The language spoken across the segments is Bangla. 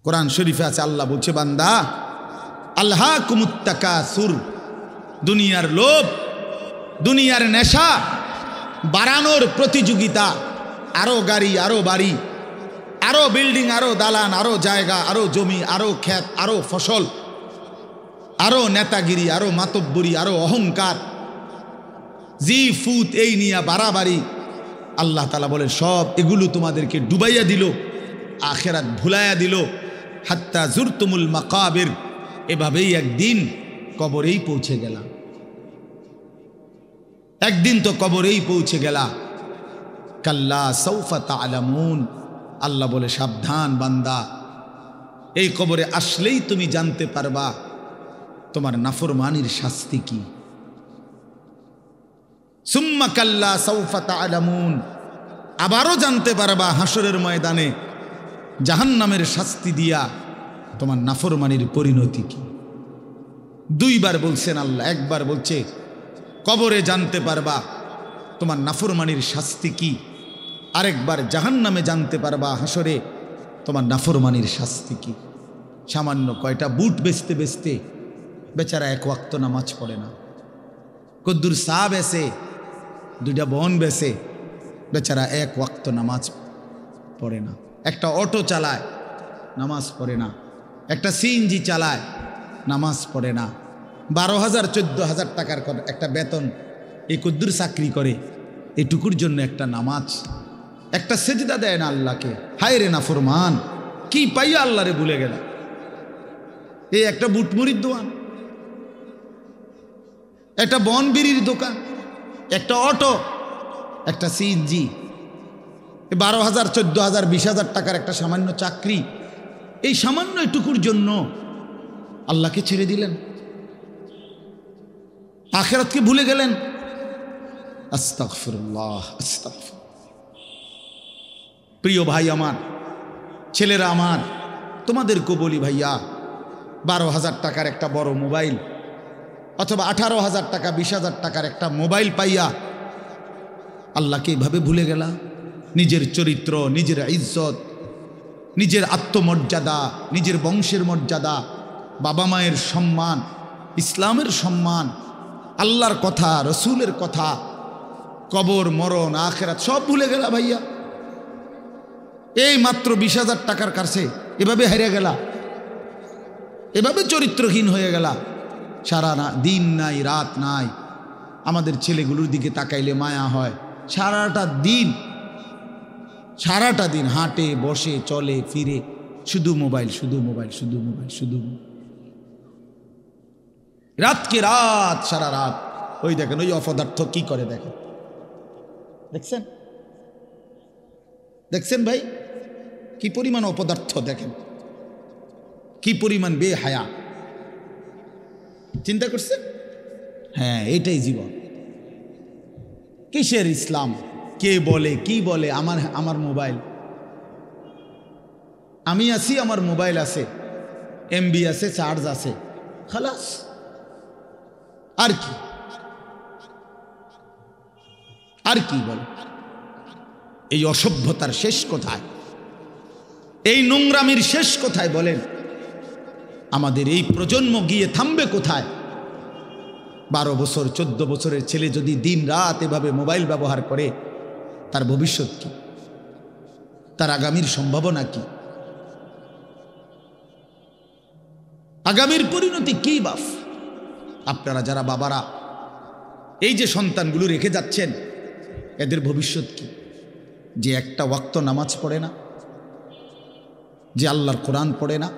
কোরআন শরীফে আছে, আল্লাহ বলছে, বান্দা আলহাকুমুত তাকাসুর, দুনিয়ার লোভ, দুনিয়ার নেশা বাড়ানোর প্রতিযোগিতা, আরো গাড়ি, আরো বাড়ি, আরো বিল্ডিং, আরো দালান, আরো জায়গা, আরো জমি, আরো ক্ষেত, আরো ফসল, আরো নেতাগিরি, আরো মাতব্বরি, আরো অহংকার, জি ফুত, এই নিয়ে বাড়াবাড়ি। আল্লাহ তাআলা বলেন সব এগুলো তোমাদেরকে ডুবাইয়া দিল, আখিরাত ভুলাইয়া দিল। হাত্তা জুরতুমুল মাকাবির, এভাবেই একদিন কবরেই পৌঁছে গেলাম। একদিন তো কবরেই পৌঁছে গেলা। কাল্লা সাউফা তা'লামুন, আল্লাহ বলে সাবধান বান্দা, এই কবরে আসলেই তুমি জানতে পারবা তোমার নাফরমানির শাস্তি কি। সুম্মা কাল্লা সাউফা তা'লামুন, আবারও জানতে পারবা হাসরের ময়দানে জাহান্নামের শাস্তি দিয়া তোমার নাফরমানির পরিণতি কি। দুইবার বলছেন আল্লাহ, একবার বলছে কবরে জানতে পারবা তোমার নাফরমানির শাস্তি কি, আরেকবার জাহান্নামে জানতে পারবা হাসরে তোমার নাফরমানির শাস্তি কি। সামান্য কয়টা বুট বেচতে বেচতে বেচারা এক ওয়াক্ত নামাজ পড়ে না, কদ্দুর চা বেচে, দুইটা বন বেচে, বেচারা এক ওয়াক্ত নামাজ পড়ে না। একটা অটো চালায়, নামাজ পড়ে না। একটা সিএনজি চালায়, নামাজ পড়ে না। 12,000 14,000 টাকার একটা বেতন, এই কদ্দুর চাকরি করে, এটুকুর জন্য একটা নামাজ, একটা সেজদা দেয় না আল্লাহকে। হায় রে নাফরমান, কি পাইয়া আল্লাহরে ভুলে গেল। এই একটা বুটমুড়ির দোকান, একটা বনবিড়ির দোকান, একটা অটো, একটা সিএনজি, 12,000 14,000 20,000 টাকার একটা সামান্য চাকরি, এই সামান্য এটুকুর জন্য আল্লাহকে ছেড়ে দিলেন, আখিরাতকে ভুলে গেলেন। আস্তাগফিরুল্লাহ, আস্তাগফিরুল্লাহ। প্রিয় ভাই আমার, ছেলেরা আমার, তোমাদেরকে বলি ভাইয়া, 12,000 টাকার একটা বড় মোবাইল অথবা 18,000 টাকা 20,000 টাকার একটা মোবাইল পাইয়া আল্লাহকে এভাবে ভুলে গেলা। নিজের চরিত্র, নিজের ইজ্জত, নিজের আত্মমর্যাদা, নিজের বংশের মর্যাদা, বাবা মায়ের সম্মান, ইসলামের সম্মান, আল্লাহর কথা, রসুলের কথা, কবর, মরণ, আখিরাত সব ভুলে গেলা ভাইয়া। এই মাত্র 20,000 টাকার কাছে এভাবে হারিয়ে গেলা, এভাবে চরিত্রহীন হয়ে গেলা। সারা দিন নাই, রাত নাই। আমাদের ছেলেগুলোর দিকে তাকাইলে মায়া হয়। সারাটা দিন হাঁটে, বসে, চলে, ফিরে, শুধু মোবাইল, শুধু মোবাইল, শুধু মোবাইল, শুধু রাতকে রাত, সারা রাত। ওই দেখেন ওই অপদার্থ কি করে, দেখেন, দেখছেন, দেখছেন ভাই কি পরিমাণ অপদার্থ, দেখেন কি পরিমাণ বেহায়া। চিন্তা করছেন? হ্যাঁ, এইটাই জীবন। কিসের ইসলাম? কে বলে, কি বলে? আমার মোবাইল, আমি আছি, আমার মোবাইল আছে, এমবি আছে, চার্জ আছে, খালাস। আর কি, আর কি বলে? এই অসভ্যতার শেষ কোথায়? এই নোংরামির শেষ কোথায় বলেন? আমাদের এই প্রজন্ম গিয়ে থামবে কোথায়? 12 বছর 14 বছরের ছেলে যদি দিন রাত এভাবে মোবাইল ব্যবহার করে, তার ভবিষ্যৎ কি? তার আগামীর সম্ভাবনা কি? আগামীর পরিণতি কি বাপ? আপনারা যারা বাবারা এই যে সন্তানগুলো রেখে যাচ্ছেন, এদের ভবিষ্যৎ কি? যে একটা ওয়াক্ত নামাজ পড়ে না, যে আল্লাহর কোরআন পড়ে না।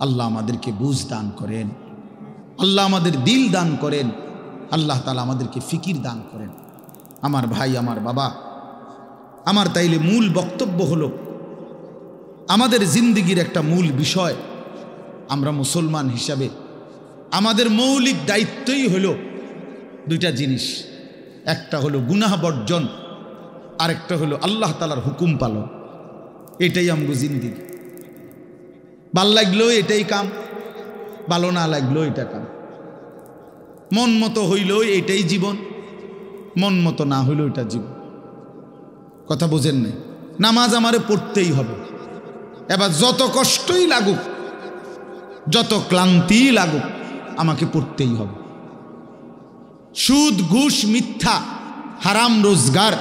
আল্লাহ আমাদেরকে বুঝ দান করেন, আল্লাহ আমাদের দিল দান করেন, আল্লাহ তাআলা আমাদেরকে ফিকির দান করেন। আমার ভাই, আমার বাবা, আমার তাইলে মূল বক্তব্য হলো, আমাদের জিন্দেগির একটা মূল বিষয়, আমরা মুসলমান হিসাবে আমাদের মৌলিক দায়িত্বই হলো দুইটা জিনিস। একটা হলো গুনাহ বর্জন, আরেকটা হলো আল্লাহ তাআলার হুকুম পালন। এটাই আমগো জিন্দেগি। ভাল লাগলো এটাই কাম, ভালো না লাগলো এটা কাম। মন মতো হইল এটাই জীবন, মন মতো না হইল এটা জীবন। কথা বোঝেন নাই? নামাজ আমারে পড়তেই হবে, এবার যত কষ্টই লাগুক, যত ক্লান্তি লাগুক, আমাকে পড়তেই হবে। সুদ, ঘুষ, মিথ্যা, হারাম রোজগার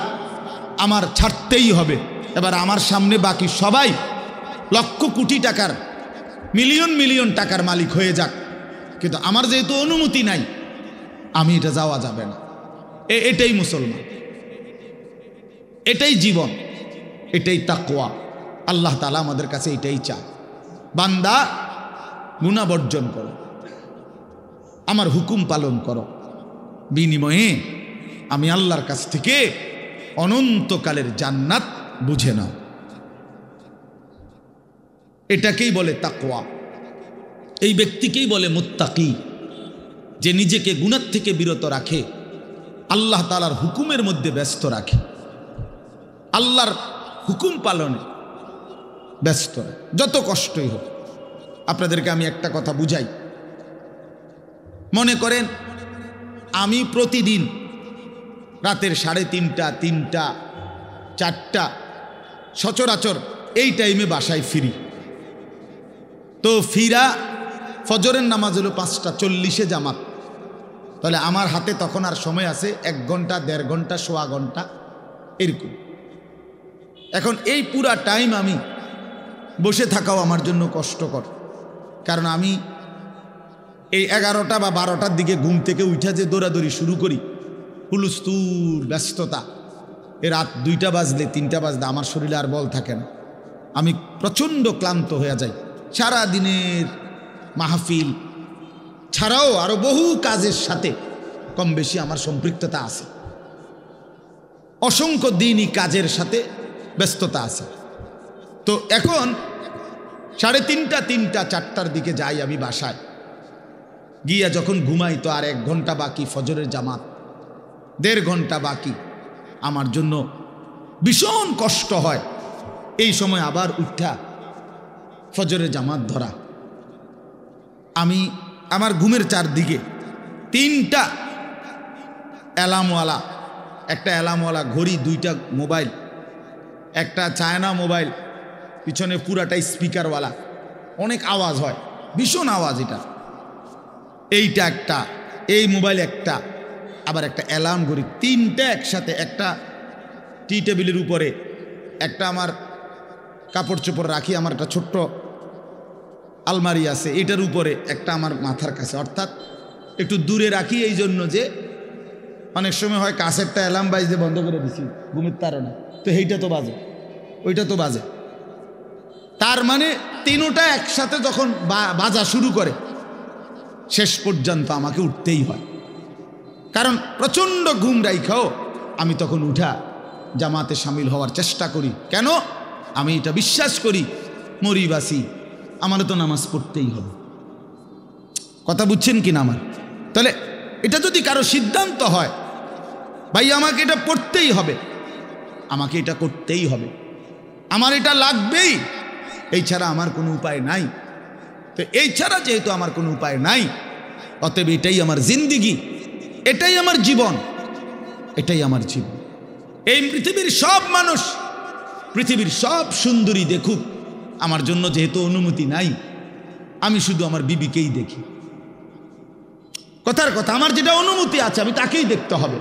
আমার ছাড়তেই হবে। এবার আমার সামনে বাকি সবাই লক্ষ কোটি টাকার, মিলিয়ন মিলিয়ন টাকার মালিক হয়ে যাক, কিন্তু আমার যেহেতু অনুমতি নাই, আমি এটা যাওয়া যাবে না। এটাই মুসলমান, এটাই জীবন, এটাই তাকওয়া। আল্লাহ তাআলা আমাদের কাছে এটাই চায়, বান্দা গুনাহ বর্জন করো, আমার হুকুম পালন করো, বিনিময়ে আমি আল্লাহর কাছ থেকে অনন্তকালের জান্নাত বুঝে নাও। এটাকেই বলে তাকওয়া, এই ব্যক্তিকেই বলে মুত্তাকি, যে নিজেকে গুনাহ থেকে বিরত রাখে, আল্লাহ তাআলার হুকুমের মধ্যে ব্যস্ত রাখে, আল্লাহর হুকুম পালনে ব্যস্ত, যত কষ্টই হোক। আপনাদেরকে আমি একটা কথা বুঝাই। মনে করেন আমি প্রতিদিন রাতের 3:30, 3টা, 4টা সচরাচর এই টাইমে বাসায় ফিরি। তো ফিরা ফজরের নামাজ হলো 5:40 জামাত, তাহলে আমার হাতে তখন আর সময় আছে 1 ঘন্টা, 1.5 ঘন্টা, 1.25 ঘন্টা এরকম। এখন এই পুরা টাইম আমি বসে থাকাও আমার জন্য কষ্টকর, কারণ আমি এই 11টা বা 12টার দিকে ঘুম থেকে উঠে যে দৌড়াদৌড়ি শুরু করি, হুলস্থুল ব্যস্ততা, রাত 2টা বাজলে 3টা বাজলে আমার শরীরে আর বল থাকে না, আমি প্রচণ্ড ক্লান্ত হয়ে যাই। সারা দিনের মাহফিল ছাড়াও আরো বহু কাজের সাথে কম বেশি আমার সম্পৃক্ততা আছে, অসংখ্য দিনই কাজের সাথে ব্যস্ততা আছে। তো এখন 3:30, 3টা, 4টার দিকে যাই আমি বাসায়, গিয়া যখন ঘুমাই তো আর 1 ঘন্টা বাকি ফজরের জামাত, 1.5 ঘন্টা বাকি। আমার জন্য ভীষণ কষ্ট হয় এই সময় আবার উঠা ফজরের জামাত ধরা। আমি আমার ঘুমের চারদিকে 3টা অ্যালার্মওয়ালা, একটা অ্যালার্মওয়ালা ঘড়ি, 2টা মোবাইল, একটা চায়না মোবাইল, পিছনে পুরাটাই স্পিকারওয়ালা, অনেক আওয়াজ হয়, ভীষণ আওয়াজ এটা। এইটা একটা, এই মোবাইল একটা, আবার একটা অ্যালার্ম ঘড়ি, 3টা একসাথে। একটা টি টেবিলের উপরে, একটা আমার কাপড় চোপড় রাখি, আমার একটা ছোট্ট আলমারি আছে, এটার উপরে, একটা আমার মাথার কাছে, অর্থাৎ একটু দূরে রাখি এই জন্য যে অনেক সময় হয় কাছেরটা অ্যালার্ম বাজতে বন্ধ করে দিছি ঘুমের তাড়না, তো এইটা তো বাজে, ওইটা তো বাজে। তার মানে 3টা একসাথে যখন বাজা শুরু করে, শেষ পর্যন্ত আমাকে উঠতেই হয়, কারণ প্রচণ্ড ঘুম রাইখাও আমি তখন উঠা জামাতে শামিল হওয়ার চেষ্টা করি। কেন? আমি এটা বিশ্বাস করি, মরি বাসি আমারও তো নামাজ পড়তেই হবে। কথা বুঝছেন কিনা আমার? তাহলে এটা যদি কারো সিদ্ধান্ত হয়, ভাই আমাকে এটা পড়তেই হবে, আমাকে এটা করতেই হবে, আমার এটা লাগবেই, এই ছাড়া আমার কোনো উপায় নাই। তো এই ছাড়া যেহেতু আমার কোনো উপায় নাই, অতএব এটাই আমার জিন্দিগি, এটাই আমার জীবন, এটাই আমার জীবন। এই পৃথিবীর সব মানুষ, পৃথিবীর সব সুন্দরী দেখুক, আমার জন্য যেহেতু অনুমতি নাই, আমি শুধু আমার বিবিকেই দেখি। কথার কথা, আমার যেটা অনুমতি আছে আমি তাকেই দেখতে হবে।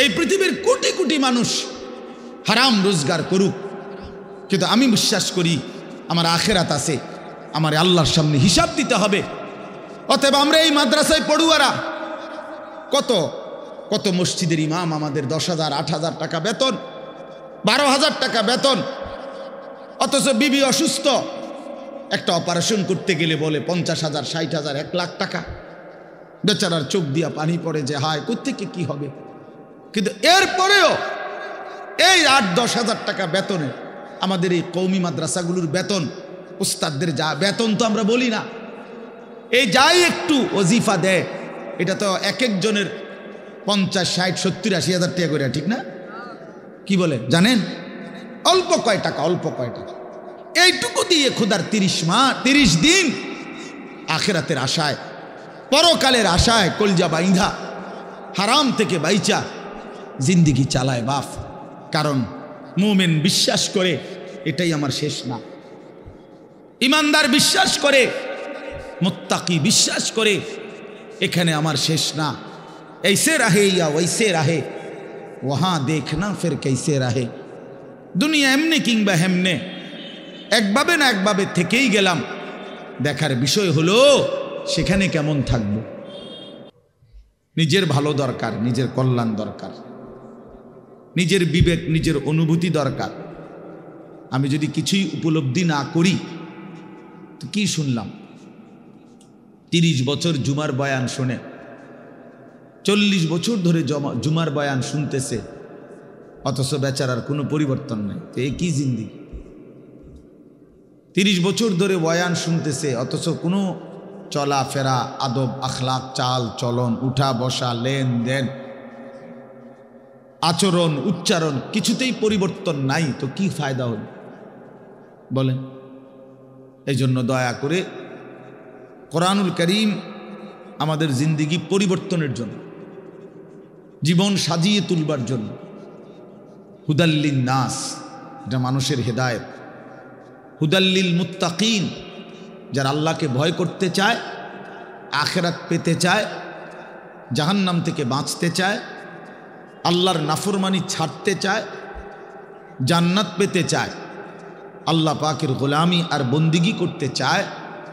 এই পৃথিবীর কোটি কোটি মানুষ হারাম রোজগার করুক, কিন্তু আমি বিশ্বাস করি আমার আখেরাত আছে, আমার আল্লাহর সামনে হিসাব দিতে হবে। অতএব আমরা এই মাদ্রাসায় পড়ুয়ারা, কত কত মসজিদের ইমাম, আমাদের 10,000, 8,000 টাকা বেতন, 12,000 টাকা বেতন, অথচ বিবি অসুস্থ, একটা অপারেশন করতে গেলে বলে 50,000, 60,000, 1 লাখ টাকা। বেচারার চোখ দিয়া পানি পড়ে যে হায় কোত্থেকে কি হবে। কিন্তু এরপরেও এই 8-10 হাজার টাকা বেতনে আমাদের এই কওমি মাদ্রাসাগুলোর বেতন, উস্তাদদের যা বেতন তো আমরা বলি না, এই যাই একটু ওজিফা দেয়, এটা তো এক একজনের 50, 60, 70, 80 হাজার টাকা করে, ঠিক না? কি বলে জানেন? অল্প কয় টাকা, অল্প কয় টাকা। এইটুকু দিয়ে খোদার 30 দিন আখেরাতের আশায়, পরকালের আশায় কলজা বাইন্ধা হারাম থেকে বাইচা জিন্দিগি চালায় বাপ। কারণ মুমিন বিশ্বাস করে এটাই আমার শেষ না। ইমানদার বিশ্বাস করে, মুত্তাকি বিশ্বাস করে এখানে আমার শেষ না। ऐसे रहे या वैसे रहे वहां देखना फिर कैसे रहे। দুনিয়া এমনি কিংবা হেমনে, একভাবে না একভাবে থেকেই গেলাম, দেখার বিষয় হলো সেখানে কেমন থাকবো। নিজের ভালো দরকার, নিজের কল্যাণ দরকার, নিজের বিবেক, নিজের অনুভূতি দরকার। আমি যদি কিছুই উপলব্ধি না করি তো কি শুনলাম? 30 বছর জুমার বয়ান শুনে, 40 বছর ধরে জুমার বয়ান শুনতেছে, অথচ বেচারার কোনো পরিবর্তন নেই। তো এ কি জিন্দেগি? 30 বছর ধরে বয়ান শুনতেছে, অথচ কোনো চলাফেরা, আদব, আখলাক, চাল চলন, উঠা বসা, লেনদেন, আচরণ, উচ্চারণ কিছুতেই পরিবর্তন নাই। তো কি ফায়দা হল বলেন? এই জন্য দয়া করে কোরআনুল কারীম আমাদের জিন্দেগি পরিবর্তনের জন্য, জীবন সাজিয়ে তুলবার জন্য, হুদাল্লিন নাস, এটা মানুষের হেদায়েত, হুদাল্লিল মুত্তাকিন, যারা আল্লাহকে ভয় করতে চায়, আখিরাত পেতে চায়, জাহান্নাম থেকে বাঁচতে চায়, আল্লাহর নাফরমানি ছাড়তে চায়, জান্নাত পেতে চায়, আল্লাহ পাকের গোলামি আর বন্দিগি করতে চায়,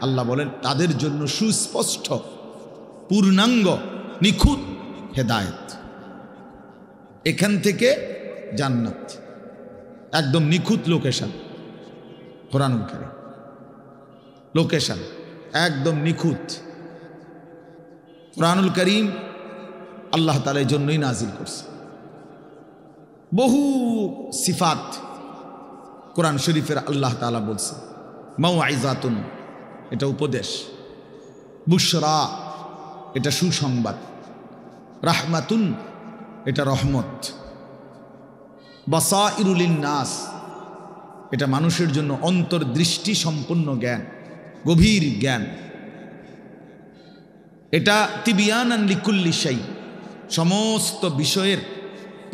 আল্লাহ বলেন তাদের জন্য সুস্পষ্ট, পূর্ণাঙ্গ, নিখুঁত হেদায়েত। এখান থেকে জান্নাত, একদম নিখুঁত লোকেশন। কোরআনুল কারীম লোকেশন একদম নিখুঁত। কোরআনুল কারীম আল্লাহ তাআলা এই জন্যই নাজিল করছে। বহু সিফাত কোরআন শরীফের আল্লাহ তাআলা বলছে। মাউইজাতুন, এটা উপদেশ, বুশরা, এটা সুসংবাদ, রাহমাতুন, এটা রহমত, বাসাইরুল লিন্নাস, এটা মানুষের জন্য অন্তর্দৃষ্টি সম্পন্ন জ্ঞান, গভীর জ্ঞান, এটা তিবিয়ানান লিকুল্লি শাই, সমস্ত বিষয়ের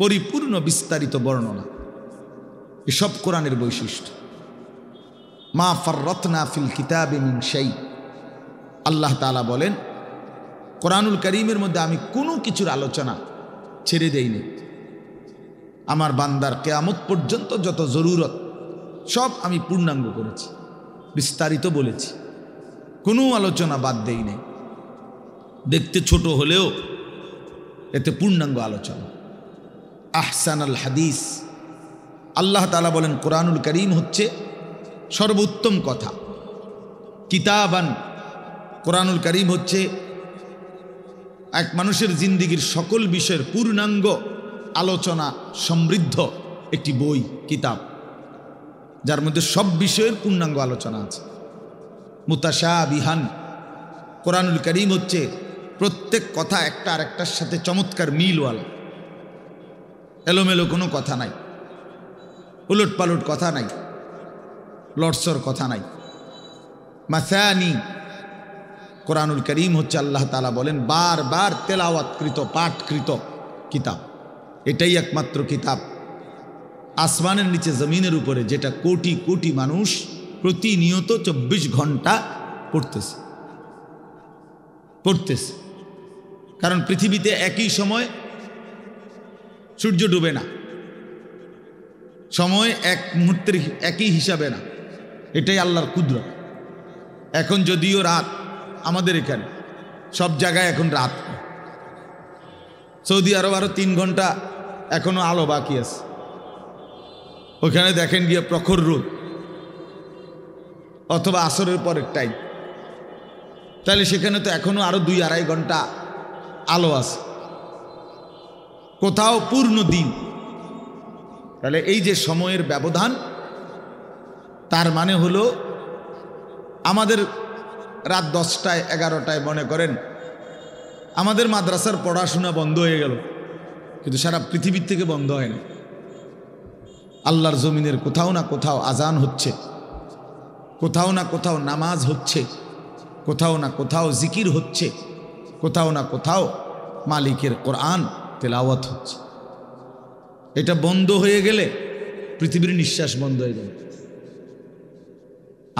পরিপূর্ণ বিস্তারিত বর্ণনা। এসব কোরআনের বৈশিষ্ট্য। মা ফাররাতনা ফিল কিতাবি মিন শাই, আল্লাহ তাআলা বলেন কোরআনুল কারীমের মধ্যে আমি কোনো কিছুর আলোচনা ছেড়ে দেইনি। আমার বান্দার কিয়ামত পর্যন্ত যত জরুরত সব আমি পূর্ণাঙ্গ করেছি, বিস্তারিত বলেছি, কোনো আলোচনা বাদ দেই নাই। দেখতে ছোট হলেও এতে পূর্ণাঙ্গ আলোচনা। আহসানাল হাদিস, আল্লাহ তাআলা বলেন কোরআনুল কারীম হচ্ছে সর্বোত্তম কথা। কিতাবান, কোরআনুল কারীম হচ্ছে এক মানুষের জিন্দেগীর সকল বিষয়ের পূর্ণাঙ্গ আলোচনা সমৃদ্ধ একটি বই, কিতাব, যার মধ্যে সব বিষয়ের পূর্ণাঙ্গ আলোচনা আছে। মুতাশাবিহান, কোরআনুল কারীম হচ্ছে প্রত্যেক কথা একটা আরেকটার সাথে চমৎকার মিলওয়ালা, এলোমেলো কোনো কথা নাই, উলট পালট কথা নাই, লটসর কথা নাই। মাসানি, কোরআনুল কারীম হচ্ছে আল্লাহ তাআলা বলেন বারবার তেলাওয়াতকৃত, পাঠকৃত কিতাব। এটাই একমাত্র কিতাব আসমানের নিচে জমিনের উপরে যেটা কোটি কোটি মানুষ প্রতিনিয়ত 24 ঘন্টা পড়তেছে। কারণ পৃথিবীতে একই সময় সূর্য ডুবে না, সময় এক মুহূর্তের একই হিসাবে না, এটাই আল্লাহর কুদরত। এখন যদিও রাত, আমাদের এখানে সব জায়গায় এখন রাত, সৌদি আরব আরো 3 ঘন্টা এখনো আলো বাকি আছে। ওখানে দেখেন গিয়ে প্রখর রোদ, অথবা আসরের পরের টাইম, তাহলে সেখানে তো এখনো আরো 2-2.5 ঘন্টা আলো আছে, কোথাও পূর্ণ দিন। তাহলে এই যে সময়ের ব্যবধান, তার মানে হলো আমাদের রাত 10টায় 11টায় মনে করেন আমাদের মাদ্রাসার পড়াশোনা বন্ধ হয়ে গেল, কিন্তু সারা পৃথিবীর থেকে বন্ধ হয় না। আল্লাহর জমিনের কোথাও না কোথাও আজান হচ্ছে, কোথাও না কোথাও নামাজ হচ্ছে, কোথাও না কোথাও জিকির হচ্ছে, কোথাও না কোথাও মালিকের কোরআন তেলাওয়াত হচ্ছে। এটা বন্ধ হয়ে গেলে পৃথিবীর নিঃশ্বাস বন্ধ হয়ে যাবে।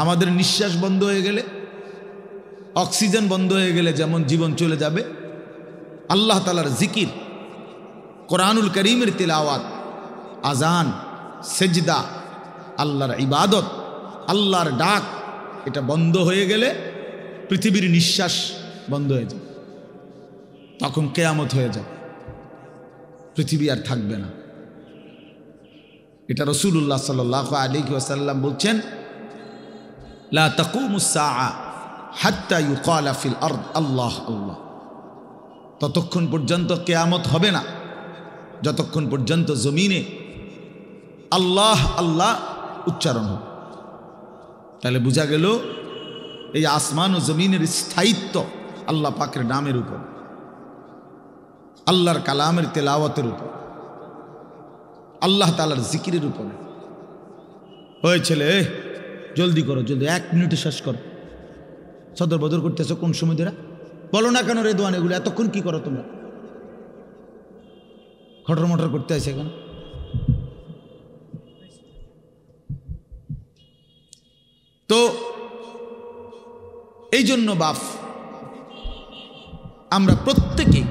আমাদের নিঃশ্বাস বন্ধ হয়ে গেলে, অক্সিজেন বন্ধ হয়ে গেলে যেমন জীবন চলে যাবে, আল্লাহ তাআলার জিকির, কোরআনুল করিমের তিলাওয়াত, আজান, সেজদা, আল্লাহর ইবাদত, আল্লাহর ডাক, এটা বন্ধ হয়ে গেলে পৃথিবীর নিঃশ্বাস বন্ধ হয়ে যাবে। তখন কিয়ামত হয়ে যাবে, পৃথিবী আর থাকবে না। এটা রাসূলুল্লাহ সাল্লাল্লাহু আলাইহি ওয়াসাল্লাম বলছেন, লা তাকুমুস সাআ হাত্তা ইউকালা ফিল আরদ আল্লাহ আল্লাহ। ততক্ষণ পর্যন্ত কিয়ামত হবে না যতক্ষণ পর্যন্ত জমিনে আল্লাহ আল্লাহ উচ্চারণ হবে। তাহলে বোঝা গেল এই আসমান ও জমিনের স্থায়িত্ব আল্লাহ পাকের নামের উপর, আল্লাহর কালামের তেলাওয়াতের উপর, আল্লাহ তাআলার জিকিরের উপরে। ওই ছেলে, জলদি করো, জলদি, 1 মিনিটে শেষ করো। সদর বদর করতেছো কোন সময় ধরে? বলো না কেন রেদওয়ান, এগুলো এতক্ষণ কি করো তোমরা? খটর মটর করতে আসে কেন? তো এই জন্য বাপ, আমরা প্রত্যেকেই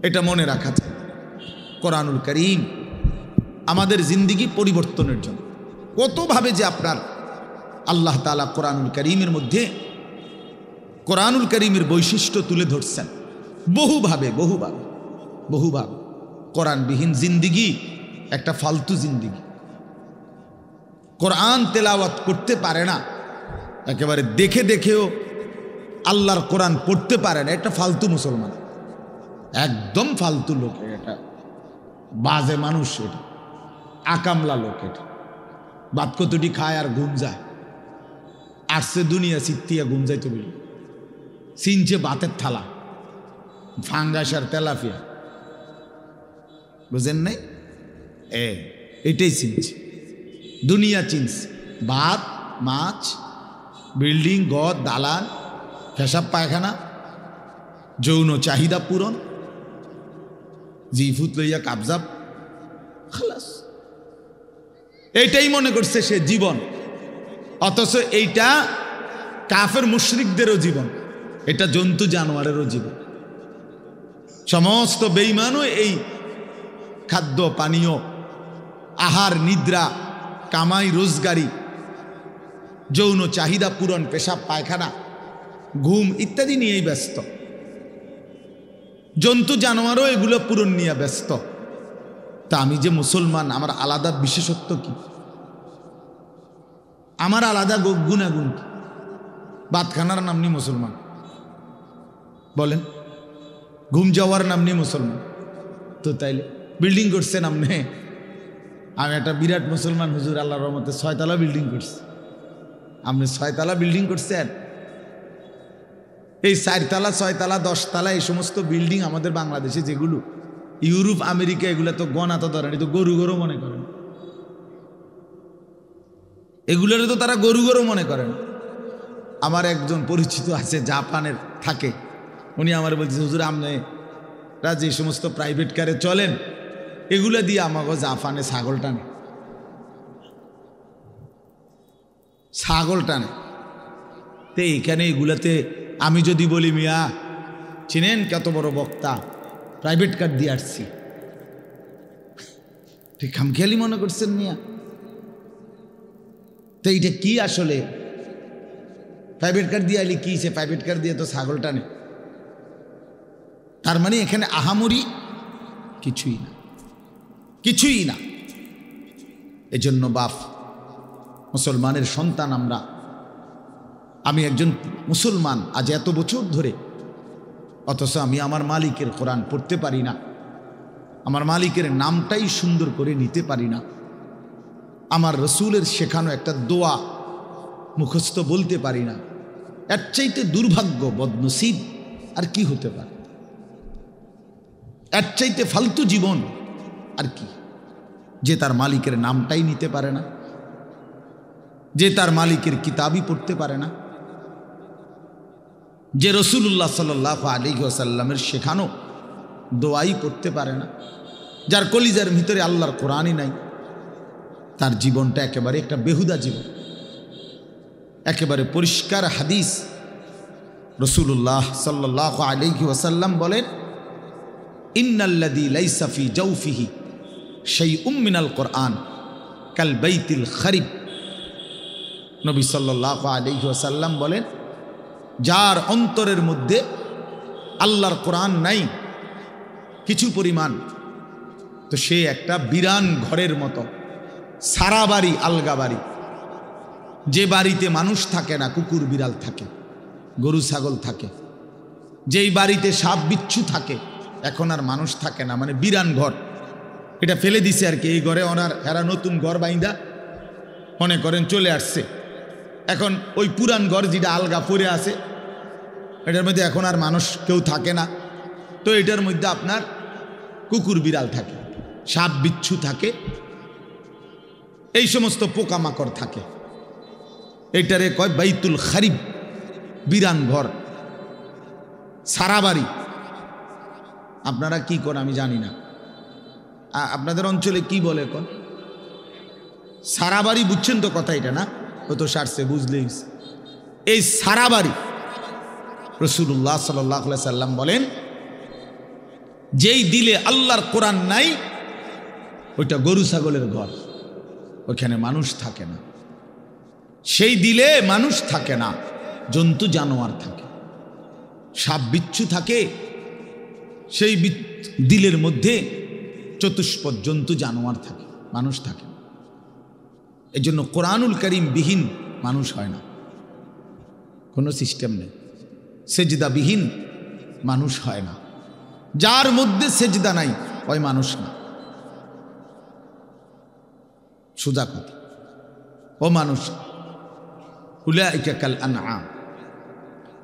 এটা মনে রাখা যায়, কোরআনুল কারীম আমাদের জিন্দেগি পরিবর্তনের জন্য কতভাবে যে আপনার আল্লাহ তাআলা কোরআনুল কারীমের মধ্যে কোরআনুল কারীমের বৈশিষ্ট্য তুলে ধরছেন বহুভাবে বহুভাবে বহুভাবে। কোরআনবিহীন জিন্দেগি একটা ফালতু জিন্দেগি। কোরআন তেলাওয়াত করতে পারে না, একেবারে দেখে দেখেও আল্লাহর কোরআন পড়তে পারে না, একটা ফালতু মুসলমান, একদম ফালতু লোক, এটা বাজে মানুষ, এটা আকামলা লোক, এটা বাত কতটি খায় আর ঘুম যায়, আসছে দুনিয়া চিত্তিয়া ঘুম যাইতে বলি, চিনছে বাতের থালা, ফাঙ্গাস আর তেলাপিয়া, বুঝেন নাই? এটাই চিনছে, দুনিয়া চিনছে, ভাত, মাছ, বিল্ডিং, ঘর, দালান, পেশাব পায়খানা, যৌন চাহিদা পূরণ, জিফুত লইয়া কাবজাব, খালাস, এইটাই মনে করছে সে জীবন। অথচ এইটা কাফের মুশরিকদেরও জীবন, এটা জন্তু জানোয়ারেরও জীবন। সমস্ত বেঈমানও এই খাদ্য পানীয়, আহার, নিদ্রা, কামাই রোজগারি, যৌন চাহিদা পূরণ, পেশাব পায়খানা, ঘুম ইত্যাদি নিয়েই ব্যস্ত। জন্তু জানোয়ারও এগুলো পূরণ নিয়ে ব্যস্ত। তা আমি যে মুসলমান, আমার আলাদা বিশেষত্ব কি? আমার আলাদা গুণাগুণ কি? ভাতখানার নাম নিয়ে মুসলমান বলেন, ঘুম যাওয়ার নাম নিয়ে মুসলমান। তো তাইলে বিল্ডিং করছেন আপনি, আমি একটা বিরাট মুসলমান হুজুর, আল্লাহর রহমতে 6 তলা বিল্ডিং করছি। আপনি 6 তলা বিল্ডিং করছেন? এই 4 তলা, 6 তলা, 10 তলা এই সমস্ত বিল্ডিং আমাদের বাংলাদেশে যেগুলো, ইউরোপ, আমেরিকা, এগুলো তো গণা তো ধরেন, তো গরু গরু মনে করেন, এগুলোর তো তারা গরু গরু মনে করেন। আমার একজন পরিচিত আছে, জাপানের থাকে, উনি আমার বলছে, হুজুর আপনারা যে সমস্ত প্রাইভেট কারে চলেন, এগুলো দিয়ে আমাকে জাপানে ছাগল টানে, ছাগল টানে। তো এইখানে এগুলাতে আমি যদি বলি, মিয়া চিনেন কত বড় বক্তা, প্রাইভেট কার দিয়ে আসছি, ঠিক খামখেয়ালি মনে করছেন মিয়া? তো এইটা কি আসলে? প্রাইভেট কার দিয়ে আইলে কি, সে প্রাইভেট কার দিয়ে তো ছাগল টানে। তার মানে এখানে আহামরি কিছুই না, কিছুই না। এজন্য বাপ, মুসলমানের সন্তান আমরা, আমি একজন মুসলমান আজ এত বছর ধরে, অথচ আমি আমার মালিকের কোরআন পড়তে পারি না, আমার মালিকের নামটাই সুন্দর করে নিতে পারি না, আমার রসুলের শেখানো একটা দোয়া মুখস্থ বলতে পারি না। এর চাইতে দুর্ভাগ্য, বদনসিব আর কি হতে পারে? এর চাইতে ফালতু জীবন আর কি? যে তার মালিকের নামটাই নিতে পারে না, যে তার মালিকের কিতাবই পড়তে পারে না, যে রাসূলুল্লাহ সাল্লাল্লাহু আলাইহি ওয়াসাল্লামের শেখানো দোয়াই পড়তে পারে না, যার কলিজার ভিতরে আল্লাহর কোরআনই নাই, তার জীবনটা একেবারে একটা বেহুদা জীবন। একেবারে পরিষ্কার হাদিস। রাসূলুল্লাহ সাল্লাল্লাহু আলাইহি ওয়াসাল্লাম বলেন, ইন্নাল্লাযী লাইসা ফি জাওফিহি শাইউম মিনাল কোরআন কাল বাইতিল খারিব। নবী সাল্লাল্লাহু আলাইহি ওয়াসাল্লাম বলেন, যার অন্তরের মধ্যে আল্লাহর কোরআন নাই কিছু পরিমাণ, তো সে একটা বিরান ঘরের মতো, সারা বাড়ি আলগা বাড়ি। যে বাড়িতে মানুষ থাকে না, কুকুর বিড়াল থাকে, গরু ছাগল থাকে, যেই বাড়িতে সাপ বিচ্ছু থাকে, এখন আর মানুষ থাকে না, মানে বিরান ঘর। এটা ফেলে দিছে আর কি। এই ঘরে এরা নতুন ঘর বাইন্দা মনে করেন চলে আসছে। এখন ওই পুরান ঘর যেটা আলগা পড়ে আছে, এটার মধ্যে এখন আর মানুষ কেউ থাকে না। তো এটার মধ্যে আপনার কুকুর বিড়াল থাকে, সাপ বিচ্ছু থাকে, এই সমস্ত পোকামাকড় থাকে। এইটারে কয় বাইতুল খারিব, বিরান ঘর, সারা বাড়ি। আপনারা কি করেন আমি জানি না, আপনাদের অঞ্চলে কি বলে কোন সারা বাড়ি? বুঝছেন তো কথা এটা না? ও তো সারছে, বুঝলেই। এই সারা বাড়ি রাসূলুল্লাহ সাল্লাল্লাহু আলাইহি সাল্লাম বলেন, যেই দিলে আল্লাহর কোরআন নাই, ওইটা গরু ছাগলের ঘর, ওইখানে মানুষ থাকে না। সেই দিলে মানুষ থাকে না, জন্তু জানোয়ার থাকে, সাপ বিচ্ছু থাকে। সেই দিলের মধ্যে চতুষ্পদ জন্তু জানোয়ার থাকে, মানুষ থাকে। এই জন্য কোরআনুল কারীম বিহীন মানুষ হয় না, কোনো সিস্টেম নেই। সেজদা বিহীন মানুষ হয় না। যার মধ্যে সেজদা নাই ওই মানুষ না, সোজা কথা, ও মানুষ। উলাইকা কাল আনআম,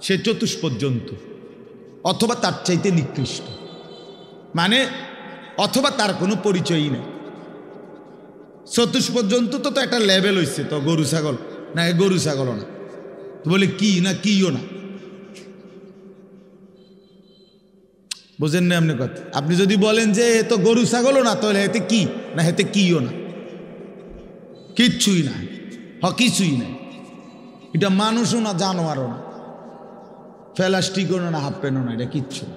সে চতুষ্পদ জন্তু অথবা তার চাইতে নিকৃষ্ট, মানে অথবা তার কোনো পরিচয়ই নেই। চতুষ্পদ জন্তু তো একটা লেভেল হয়েছে, তো গরু ছাগল না, গরু ছাগলও না, তো বলে কি না কিও না। বুঝেন না আপনি কথা? আপনি যদি বলেন যে এ তো গরু ছাগলও না, তাহলে এতে কি না, এতে কিও না, কিচ্ছুই না, কিছুই নাই। এটা মানুষও না, জানোয়ারও না, প্লাস্টিকও না, হাফ প্যান্টও না, এটা কিচ্ছু না,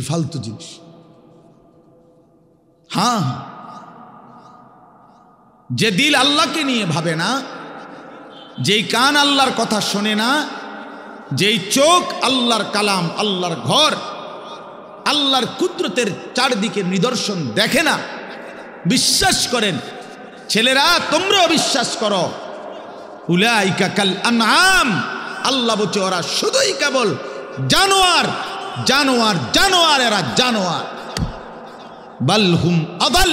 ফালতু জিনিস। হ্যাঁ, যে দিল আল্লাহকে নিয়ে ভাবে না, যেই কান আল্লাহর কথা শোনে না, যেই চোখ আল্লাহর কালাম, আল্লাহর ঘর, আল্লাহর কুদরতের চারদিকে নিদর্শন দেখে না, বিশ্বাস করেন ছেলেরা, তোমরাও বিশ্বাস করো, উলাইকা কাল আনআম, আল্লাহ বলছে ওরা শুধুই কেবল জানোয়ার, জানোয়ার, জানোয়ার, এরা জানোয়ার। বাল হুম আদাল,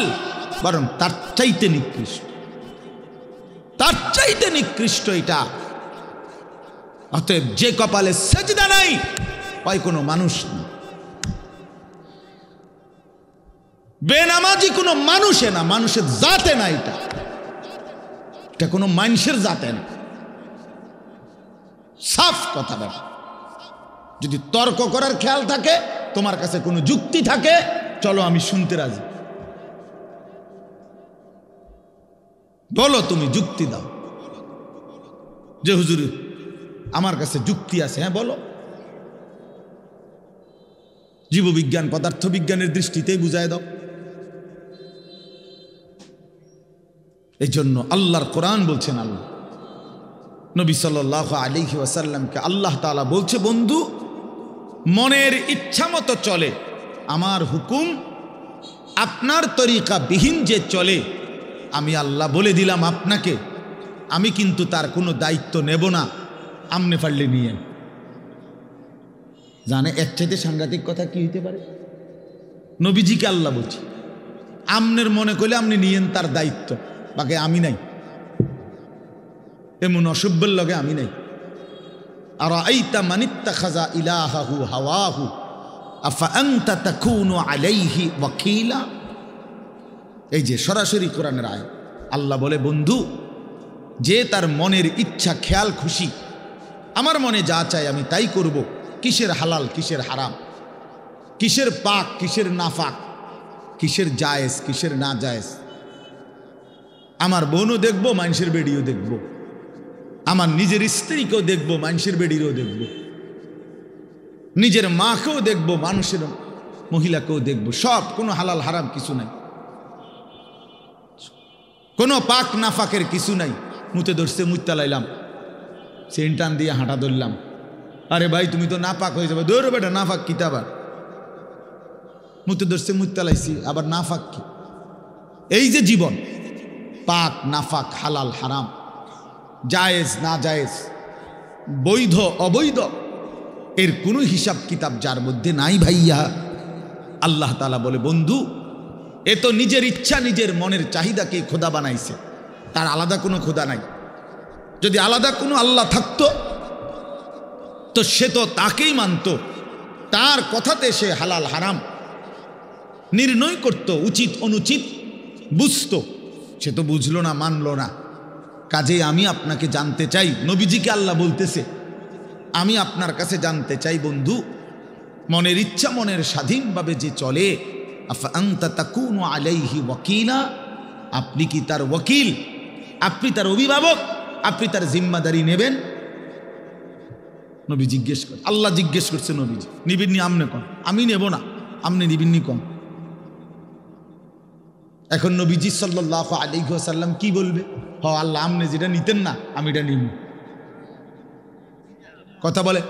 বরং তার চাইতে নিকৃষ্ট, তার চাইতে নিকৃষ্ট এটা। অতএব যে কপালে সেজদা নাই, ওই কোনো মানুষ না, বেনামাজি কোনো মানুষে না, মানুষের জাতে না, এটা কোনো মানুষের জাতে না। সাফ কথা ব্যাপার। যদি তর্ক করার খেয়াল থাকে, তোমার কাছে কোনো যুক্তি থাকে, চলো আমি শুনতে রাজি, বলো, তুমি যুক্তি দাও যে হুজুর আমার কাছে যুক্তি আছে, হ্যাঁ বলো। জীববিজ্ঞান পদার্থবিজ্ঞানের দৃষ্টিতেই বুঝায় দাও। এই জন্য আল্লাহর কোরআন বলছেন, আল্লাহ নবী সাল্লাল্লাহু আলাইহি ওয়াসাল্লামকে আল্লাহ তাআলা বলছে, বন্ধু মনের ইচ্ছা মতো চলে, আমার হুকুম আপনার তরিকা বিহীন যে চলে, আমি আল্লাহ বলে দিলাম আপনাকে, আমি কিন্তু তার কোনো দায়িত্ব নেব না, আমনে পারলে নিয়ে। জানে এর চাইতে সাংঘাতিক কথা কি হইতে পারে? নবীজিকে আল্লাহ বলছে, আমনের মনে করলে আপনি নিয়েন তার দায়িত্ব, বাকি আমি নাই, এমন অসভ্যের লগে আমি নাই। আর আইতা মানিত্তাখাযা ইলাহাহু হাওয়াহু আফা আনতা তাকুনু আলাইহি ওয়াকিলা। এই যে সরাসরি কোরআনের আয়াত, আল্লাহ বলে, বন্ধু যে তার মনের ইচ্ছা খেয়াল খুশি, আমার মনে যা চাই আমি তাই করব, কিসের হালাল কিসের হারাম, কিসের পাক কিসের নাফাক, কিসের জায়েজ কিসের না জায়েজ, আমার বোনও দেখবো, মানুষের বেডিও দেখবো, আমার নিজের স্ত্রীকেও দেখবো, মানুষের বেডিরও দেখবো, নিজের মাকেও দেখবো, মানুষের মহিলাকেও দেখবো, সব। কোনো হালাল হারাম কিছু নাই, কোনো পাক নাফাকের কিছু নাই। মুতে ধরছে, মুত্তা লাইলাম, সেন টান দিয়ে হাঁটা ধরলাম। আরে ভাই তুমি তো নাপাক হয়ে যাবে, দৌড় বেটা, নাফাক কিতাবার। মুতে ধরছে, মুত্তা লাইছি, আবার নাফাক কি? এই যে জীবন, পাক নাফাক, হালাল হারাম, জায়েজ না জায়েজ, বৈধ অবৈধ, এর কোনো হিসাব কিতাব যার মধ্যে নাই ভাইয়া, আল্লাহ তাআলা বলে বন্ধু এ তো নিজের ইচ্ছা, নিজের মনের চাহিদাকে খোদা বানাইছে, তার আলাদা কোনো খোদা নাই। যদি আলাদা কোনো আল্লাহ থাকতো তো সে তো তাকেই মানত, তার কথাতে সে হালাল হারাম নির্ণয় করত, উচিত অনুচিত বুঝতো। সে তো বুঝলো না, মানলো না। কাজেই আমি আপনাকে জানতে চাই, নবীজিকে আল্লাহ বলতেছে, আমি আপনার কাছে জানতে চাই বন্ধু, মনের ইচ্ছা মনের স্বাধীনভাবে যে চলে, আফা আনতা তাকুনু আলাইহি ওয়াকিলা, আপনি কি তার ওয়াকিল, আপনি তার অভিভাবক, আপনি তার জিম্মাদারি নেবেন? নবী জিজ্ঞেস করে, আল্লাহ জিজ্ঞেস করছে নবীজি, নিবিন্নি আমনে কন? আমি নেব না, আমনে নিবিন্নি কন? এখন নবীজি সাল্লাল্লাহু আলাইহি ওয়াসাল্লাম কি বলবে? হ আল্লাহ, আমনে যেটা নিতেন না আমি এটা নিব। কথা বলে,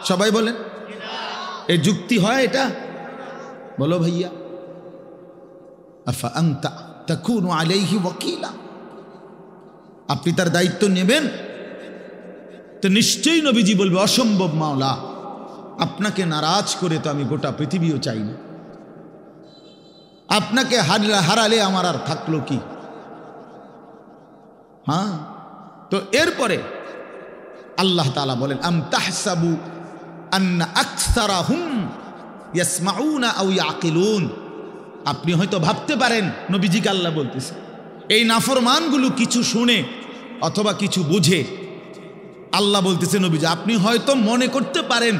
সবাই বলেন, এই যুক্তি হয় এটা? বলো ভাইয়া। আফা আনতা তাকুনু আলাইহি ওয়াকিলা, আপনি তার দায়িত্ব নেবেন? তো নিশ্চয়ই নবীজি বলবে, অসম্ভব মাওলা, আপনাকে নারাজ করে তো আমি গোটা পৃথিবীও চাই না, আপনাকে হারালে আমার আর থাকলো কি? হ্যাঁ, তো এরপরে আল্লাহ তাআলা বলেন, আম তাহসাবু আন্না আকসারাহুম ইয়াসমাউনা আও ইয়াকিলুন, আপনি হয়তো ভাবতে পারেন, নবীজিকে আল্লাহ বলতেছে, এই নাফরমানগুলো কিছু শুনে অথবা কিছু বুঝে। আল্লাহ বলতেছে নবীজি, আপনি হয়তো মনে করতে পারেন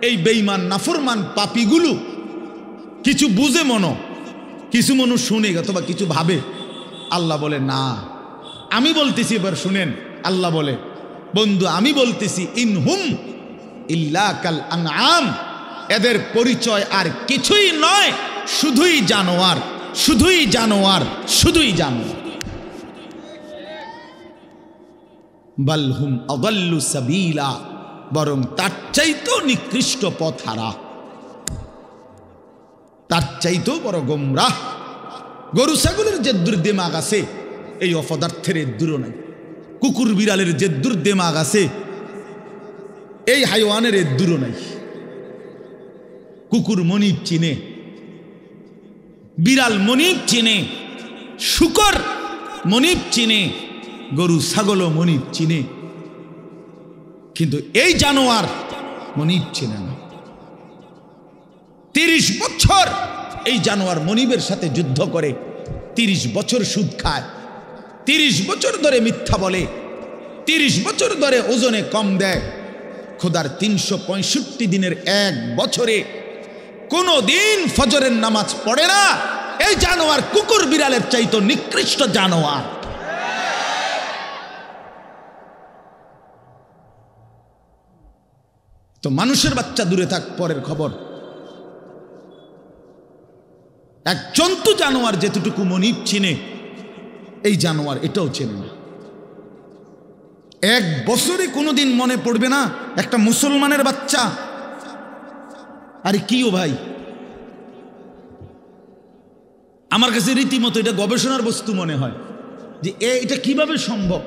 এই বেঈমান নাফরমান পাপীগুলো কিছু বুঝে, কিছু মানুষ শুনে অথবা কিছু ভাবে। আল্লাহ বলে না, আমি বলতেছি, এবার শুনেন। আল্লাহ বলে, বন্ধু আমি বলতেছি, ইনহুম ইল্লা কাল আনআম, এদের পরিচয় আর কিছুই নয়, শুধুই জানোয়ার, শুধুই জানোয়ার, শুধুই জানোয়ার। বাল হুম আযাল্লু সাবিলা, বরং তার চাইতেও নিকৃষ্ট পথহারা, তার চাইতেও বড় গোমরাহ। গরু ছাগলের যে দুর্দিমাগ আছে, এই অপদার্থের এদ্দুরও নাই। কুকুর বিড়ালের যে দুর্দিমাগ আছে, এই হাইওয়ানের এদ্দুরও নাই। কুকুর মনিব চিনে, বিড়াল মনিব চিনে, শুকর মনিব চিনে, গরু ছাগলও মনিব চিনে, কিন্তু এই জানোয়ার মনিব চিনে না। 30 বছর এই জানোয়ার মনিবের সাথে যুদ্ধ করে, 30 বছর সুদ খায়, 30 বছর ধরে মিথ্যা বলে, 30 বছর ধরে ওজনে কম দেয়। খোদার 365 দিনের এক বছরে কোনো দিন ফজরের নামাজ পড়ে না। এই জানোয়ার কুকুর বিড়ালের চাইতো নিকৃষ্ট জানোয়ার। তো মানুষের বাচ্চা দূরে থাক, পরের খবর। এক জন্তু জানোয়ার যেতটুকু মনিব চিনে, এই জানোয়ার এটাও চেনে না। এক বছরে কোনোদিন মনে পড়বে না একটা মুসলমানের বাচ্চা, আরে কিও ভাই, আমার কাছে রীতিমতো এটা গবেষণার বস্তু মনে হয় যে এটা কিভাবে সম্ভব,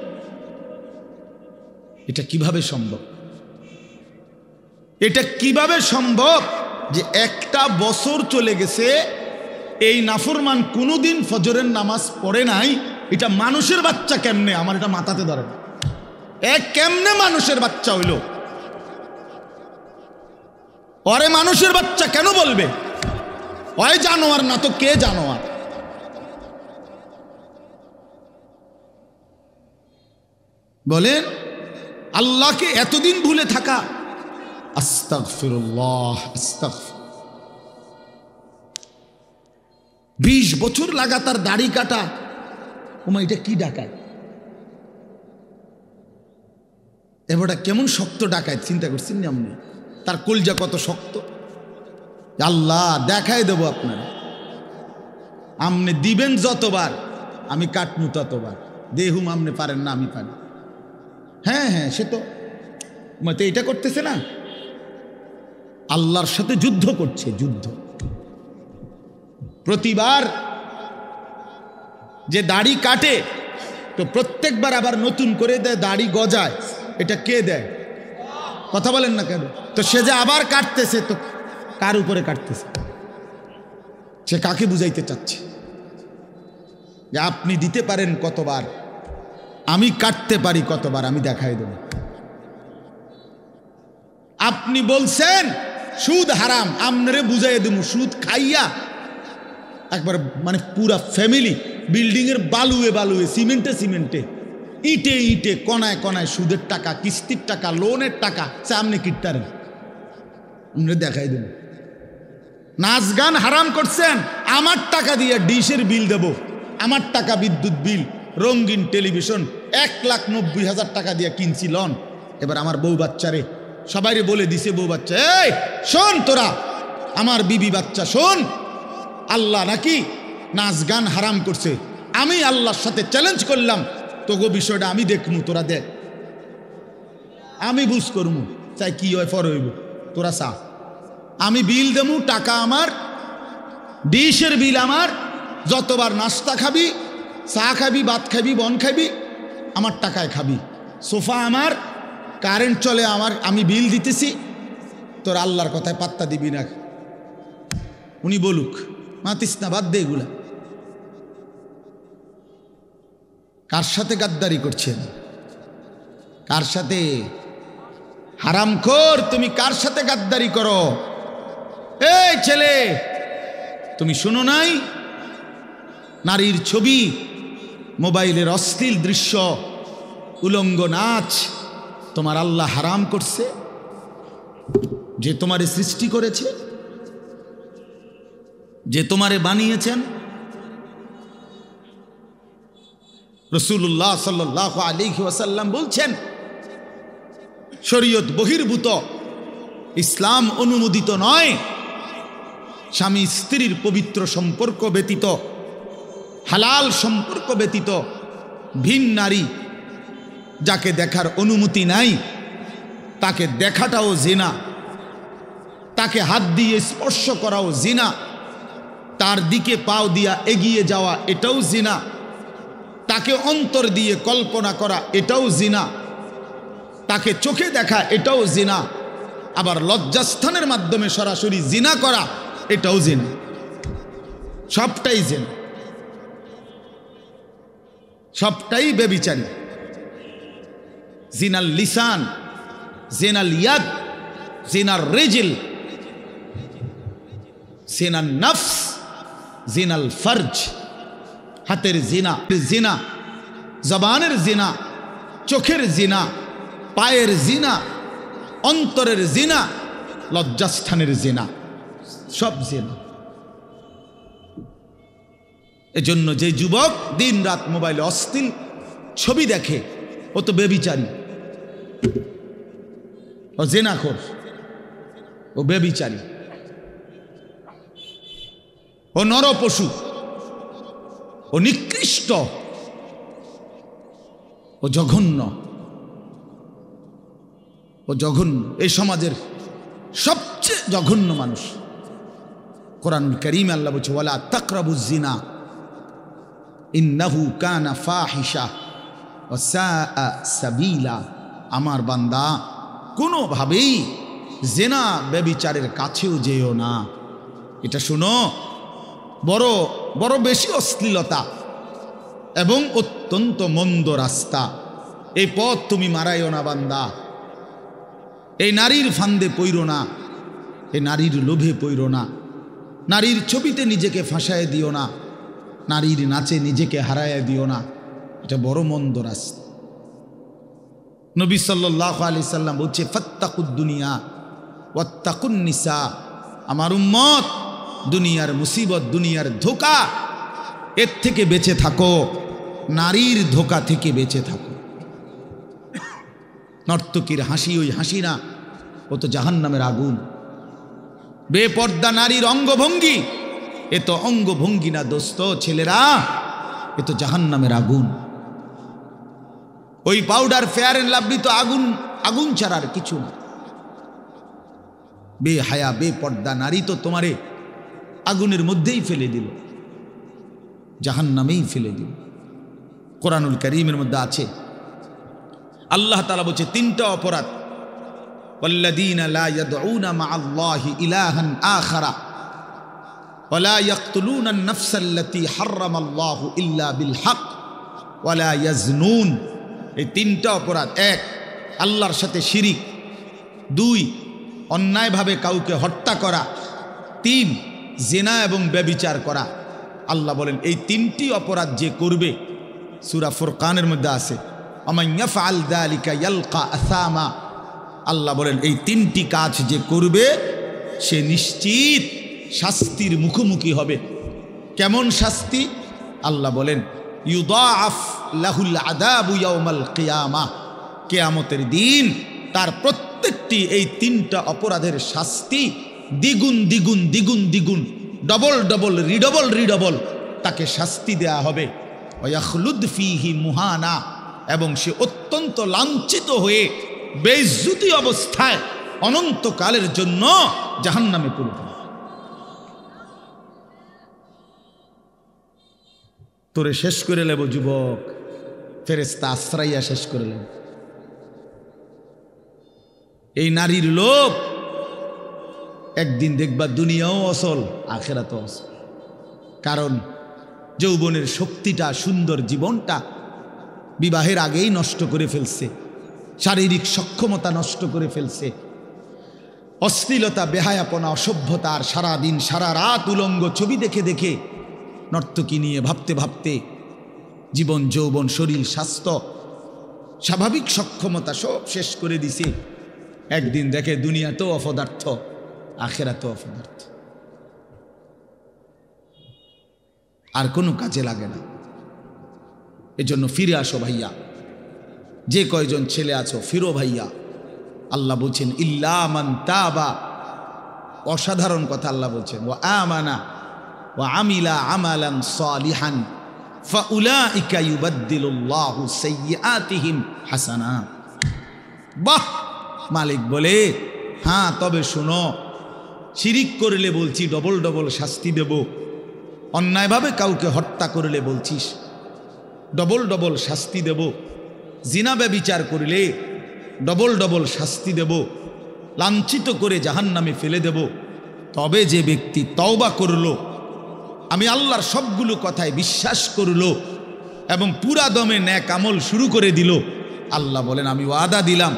এটা কিভাবে সম্ভব, এটা কিভাবে সম্ভব যে একটা বছর চলে গেছে, এই নাফরমান কোনোদিন ফজরের নামাজ পড়ে নাই। এটা মানুষের বাচ্চা কেমনে? আমার এটা মাথাতে ধরে না। কেমনে মানুষের বাচ্চা হইল? ওরে মানুষের বাচ্চা কেন বলবে? ওই জানোয়ার না তো কে জানোয়ার? বলেন, আল্লাহকে এতদিন ভুলে থাকা। আস্তাগফিরুল্লাহ, আস্তাগফির। 20 বছর লাগাতার দাড়ি কাটা, ওমা এটা কি ডাকায়? এবারটা কেমন শক্ত ডাকায় চিন্তা করছেন না আপনি? তার কলজা কত শক্ত। আল্লাহ দেখাই দেবো আপনার, আপনি দিবেন যতবার আমি কাটমু ততবার। দেহুম আপনি পারেন না, আমি পারি। হ্যাঁ হ্যাঁ, সে তো মতে এটা করতেছে না, আল্লাহর সাথে যুদ্ধ করছে, যুদ্ধ। প্রতিবার যে দাড়ি কাটে তো প্রত্যেকবার আবার নতুন করে দেয়, দাড়ি গজায়। এটা কে দেয়? কথা বলেন না কেন? তো সে যে আবার কাটতেছে, তো কার উপরে কাটতেছে? সে কাকে বুঝাইতে চাচ্ছে যে আপনি দিতে পারেন কতবার, আমি কাটতে পারি কতবার, আমি দেখাই দেব। আপনি বলছেন সুদ হারাম, আমরে বুঝাই দেব সুদ খাইয়া একবার মানে পুরা ফ্যামিলি বিল্ডিং এর বালুয়ে বালুয়ে, সিমেন্টে সিমেন্টে, ইটে ইটে, কণায় কণায় সুদের টাকা, কিস্তির টাকা, লোনের টাকা সামনে কিটতারেন, আমরা দেখাই দেব। নাচ গান হারাম করছেন, আমার টাকা দিয়ে ডিশের বিল দেব, আমার টাকা বিদ্যুৎ বিল, রঙিন টেলিভিশন 1,90,000 টাকা দিয়ে কিনছি লন। এবার আমার বউ বাচ্চারে সবাইরে বলে দিছে, বউ বাচ্চা এই শোন, তোরা আমার বিবি বাচ্চা শোন, আল্লাহ নাকি নাচ গান হারাম করছে। আমি আল্লাহর সাথে চ্যালেঞ্জ করলাম, তোগো বিষয়টা আমি দেখমু, তোরা দেখ, আমি বুঝ করমু, চাই কি হয় ফর হইব, তোরা চা, আমি বিল দেবো, টাকা আমার, ডিশের বিল আমার, যতবার নাস্তা খাবি, চা খাবি, ভাত খাবি, বন খাবি, আমার টাকায় খাবি, সোফা আমার, কারেন্ট চলে আমার, আমি বিল দিতেছি, তোর আল্লাহর কথায় পাত্তা দিবি না। উনি বলুক, মাতিস না, বাদ দে এগুলা। কার সাথে গাদ্দারি করছেন? কার সাথে? হারামখোর, তুমি কার সাথে গাদ্দারি করো? এই ছেলে, তুমি শুনো নাই নারীর ছবি, মোবাইলের অশ্লীল দৃশ্য, উলঙ্গ নাচ তোমার আল্লাহ হারাম করছে? যে তোমারে সৃষ্টি করেছে, যে তোমারে বানিয়েছেন। রাসূলুল্লাহ সাল্লাল্লাহু আলাইহি ওয়াসাল্লাম বলছেন, শরীয়ত বহির্ভূত, ইসলাম অনুমোদিত নয়, স্বামী স্ত্রীর পবিত্র সম্পর্ক ব্যতীত, হালাল সম্পর্ক ব্যতীত ভিন নারী যাকে দেখার অনুমতি নাই, তাকে দেখাটাও জিনা, তাকে হাত দিয়ে স্পর্শ করাও জিনা, তার দিকে পাও দিয়া এগিয়ে যাওয়া এটাও জিনা, তাকে অন্তর দিয়ে কল্পনা করা এটাও জিনা, তাকে চোখে দেখা এটাও জিনা, আবার লজ্জাস্থানের মাধ্যমে সরাসরি জিনা করা এটাও জিনা, সবটাই জিনা, সবটাই বেবিচারী। জিনাল লিসান, জিনাল ইয়াদ, জিনার রিজিল, জিনাল নফস, জিনাল ফরজ, হাতের জিনা, জিনা জবানের জিনা, চোখের জিনা, পায়ের জিনা, অন্তরের জিনা, লজ্জাস্থানের জিনা, সব জিনা। এজন্য যে যুবক দিন রাত মোবাইলে অশ্লীল ছবি দেখে, ও তো বেবিচারী, ও জিনাখোর, ও বেবিচারী, ও নরপশু, ও নিকৃষ্ট, ও জঘন্য, ও জঘন্য, এই সমাজের সবচেয়ে জঘন্য মানুষ। কোরআনুল কারীমে আল্লাহ বলছে, ওয়ালা তাকরাবুজ জিনা ইন্নাহু কানা ফাহিশা ওয়া সাআ সাবিলা। আমার বান্দা, কোনোভাবেই জিনা ব্যভিচারের কাছেও যেও না। এটা শুনো, বড় বড় বেশি অশ্লীলতা এবং অত্যন্ত মন্দ রাস্তা। এই পথ তুমি মারাইও না বান্দা, এই নারীর ফান্দে পইরো না, এই নারীর লোভে পইরো না, নারীর ছবিতে নিজেকে ফাঁসায় দিও না, নারীর নাচে নিজেকে হারায় দিও না। এটা বড় মন্দ রাস্তা। নবী সাল্লাল্লাহু আলাইহি সাল্লাম বলছে, ফাত্তাকুদ দুনিয়া ওয়াত্তাকুন নিসা। আমার উম্মত, দুনিয়ার মুসিবত, দুনিয়ার ধোঁকা, এর থেকে বেঁচে থাকো, নারীর ধোঁকা থেকে বেঁচে থাকো। নর্তকীর হাসি ওই হাসি না, ও তো জাহান্নামের আগুন। বেপর্দা নারীর অঙ্গভঙ্গি, এ তো অঙ্গভঙ্গি না দোস্ত ছেলেরা, এ তো জাহান্নামের আগুন। ওই পাউডার ফেয়ার এন্ড লাভলি তো আগুন, আগুন ছাড়ার কিছু না। বেহায়া বেপর্দা নারী তো তোমারে আগুনের মধ্যেই ফেলে দিল, জাহান্নামেই ফেলে দিল। কোরআনুল কারীমের মধ্যে আছে, আল্লাহ তাআলা বলছে তিনটা অপরাধ, ওয়াল্লাযীনা লা ইয়াদউনা মা'আল্লাহি ইলাহান আখারা ওয়া লা ইয়াকতুলুনা আন-নাফসাল্লাতী হাররামাল্লাহু ইল্লা বিল হক ওয়া লা ইয়াজনুন। এই তিনটা অপরাধ, এক আল্লাহর সাথে শিরিক, দুই অন্যায়ভাবে কাউকে হত্যা করা, তিন জিনা এবং ব্যভিচার করা। আল্লাহ বলেন এই তিনটি অপরাধ যে করবে, সূরা ফুরকানের মধ্যে আছে ওয়া ইয়াফআল যালিকা ইয়ালকা আসামা। আল্লাহ বলেন এই তিনটি কাজ যে করবে সে নিশ্চিত শাস্তির মুখোমুখি হবে। কেমন শাস্তি? আল্লাহ বলেন ইউদাআফ লাহুল আযাবু ইয়াউমাল কিয়ামা, কিয়ামতের দিন তার প্রত্যেকটি এই তিনটা অপরাধের শাস্তি দ্বিগুণ দ্বিগুণ দ্বিগুণ দ্বিগুণ, ডবল ডবল রিডবল রিডবল তাকে শাস্তি দেয়া হবে। ওয়াখলুদ ফীহি মুহানা, এবং সে অত্যন্ত লাঞ্ছিত হয়ে বেইজ্জতি অবস্থায় অনন্তকালের জন্য জাহান্নামে পড়বে। তোরে শেষ করে নেব যুবক, ফেরেশতা আশ্রাইয়া শেষ করে নেব। এই নারীর লোভ একদিন দেখবা দুনিয়াও অসল, আখেরাতও অসল। কারণ যৌবনের শক্তিটা, সুন্দর জীবনটা বিবাহের আগেই নষ্ট করে ফেলছে, শারীরিক সক্ষমতা নষ্ট করে ফেলছে, অশ্লীলতা, বেহায়াপনা, অসভ্যতা, আর সারাদিন সারা রাত উলঙ্গ ছবি দেখে দেখে নর্তকী নিয়ে ভাবতে ভাবতে জীবন, যৌবন, শরীর, স্বাস্থ্য, স্বাভাবিক সক্ষমতা সব শেষ করে দিছে। একদিন দেখে দুনিয়াতেও অপদার্থ, আখেরাতেও অপদার্থ, আর কোনো কাজে লাগে না। এজন্য ফিরে আসো ভাইয়া, যে কয়জন ছেলে আছো ফিরো ভাইয়া। আল্লাহ বলছেন ইল্লা মান তাবা, অসাধারণ কথা আল্লাহ বলছেন, ওয়া আমানা ওয়া আমিলা আমালান সালিহান ফাউলাইকা ইউবাদদিলুল্লাহু সাইয়্যাতিহিম হাসানাত। বাহ! মালিক বলে হ্যাঁ, তবে শোনো, শিরিক করলে বলছি ডবল ডবল শাস্তি দেব, অন্যায়ভাবে কাউকে হত্যা করলে বলছিস ডবল ডবল শাস্তি দেব, জিনা ব্যভিচার করলে ডবল ডবল শাস্তি দেব, লাঞ্ছিত করে জাহান্নামে ফেলে দেব। তবে যে ব্যক্তি তওবা করলো, আমি আল্লাহর সবগুলো কথায় বিশ্বাস করলো এবং পুরা দমে নেক আমল শুরু করে দিল, আল্লাহ বলেন আমি ওয়াদা দিলাম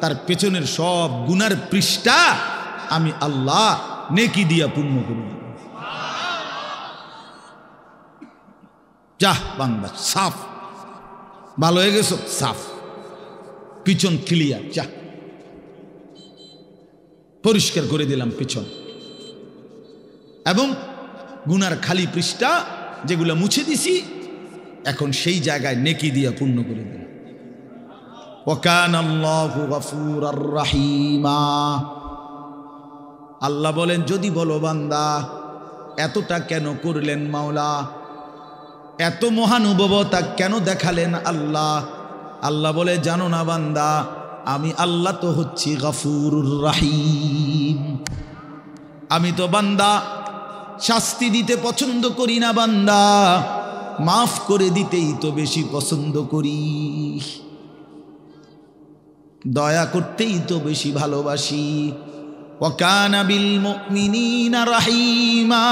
তার পেছনের সব গুনার পৃষ্ঠা আমি আল্লাহ নেকি দিয়া পূর্ণ করে দেব। যাহ বান্দা, সাফ, ভালো হয়ে গেছো, সাফ, পিছন ক্লিয়ার, যা পরিষ্কার করে দিলাম পিছন, এবং গুনার খালি পৃষ্ঠা যেগুলো মুছে দিছি এখন সেই জায়গায় নেকি দিয়া পূর্ণ করে দিলাম। ওয়া কানাল্লাহু গফুরার রাহিমা। আল্লাহ বলেন যদি বলো বান্দা এতটা কেন করলেন মাওলা, এত মহানুভবতা কেন দেখালেন আল্লাহ? আল্লাহ বলে জানো না বান্দা, আমি আল্লাহ তো হচ্ছি গফুরুর রাহিম। আমি তো বান্দা শাস্তি দিতে পছন্দ করি না বান্দা, মাফ করে দিতেই তো বেশি পছন্দ করি, দয়া করতেই তো বেশি ভালোবাসি। ওয়া কানা বিল মুমিনিনা রাহিমা।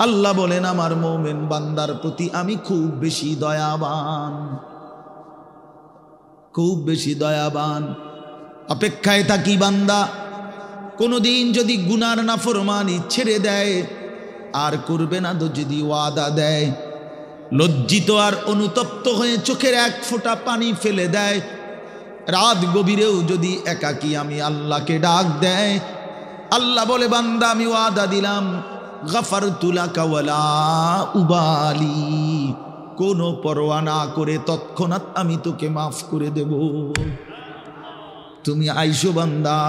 আল্লাহ বলেন আমার মুমিন বান্দার প্রতি আমি খুব বেশি দয়াবান, খুব বেশি দয়াবান। অপেক্ষায় থাকি বান্দা কোনোদিন যদি গুনার নাফরমানি ছেড়ে দেয় আর করবে না, তো যদি ওয়াদা দেয়, লজ্জিত আর অনুতপ্ত হয়ে চোখের এক ফোঁটা পানি ফেলে দেয়, রাত গভীরেও যদি একাকী আমি আল্লাহকে ডাক দেয়, আল্লাহ বলে বান্দা আমি ওয়াদা দিলাম গাফারতু লাকা ওয়ালা উবালি, কোনো পরোয়া না করে তৎক্ষণাৎ আমি তোকে মাফ করে দেব। তুমি আইসো বান্দা,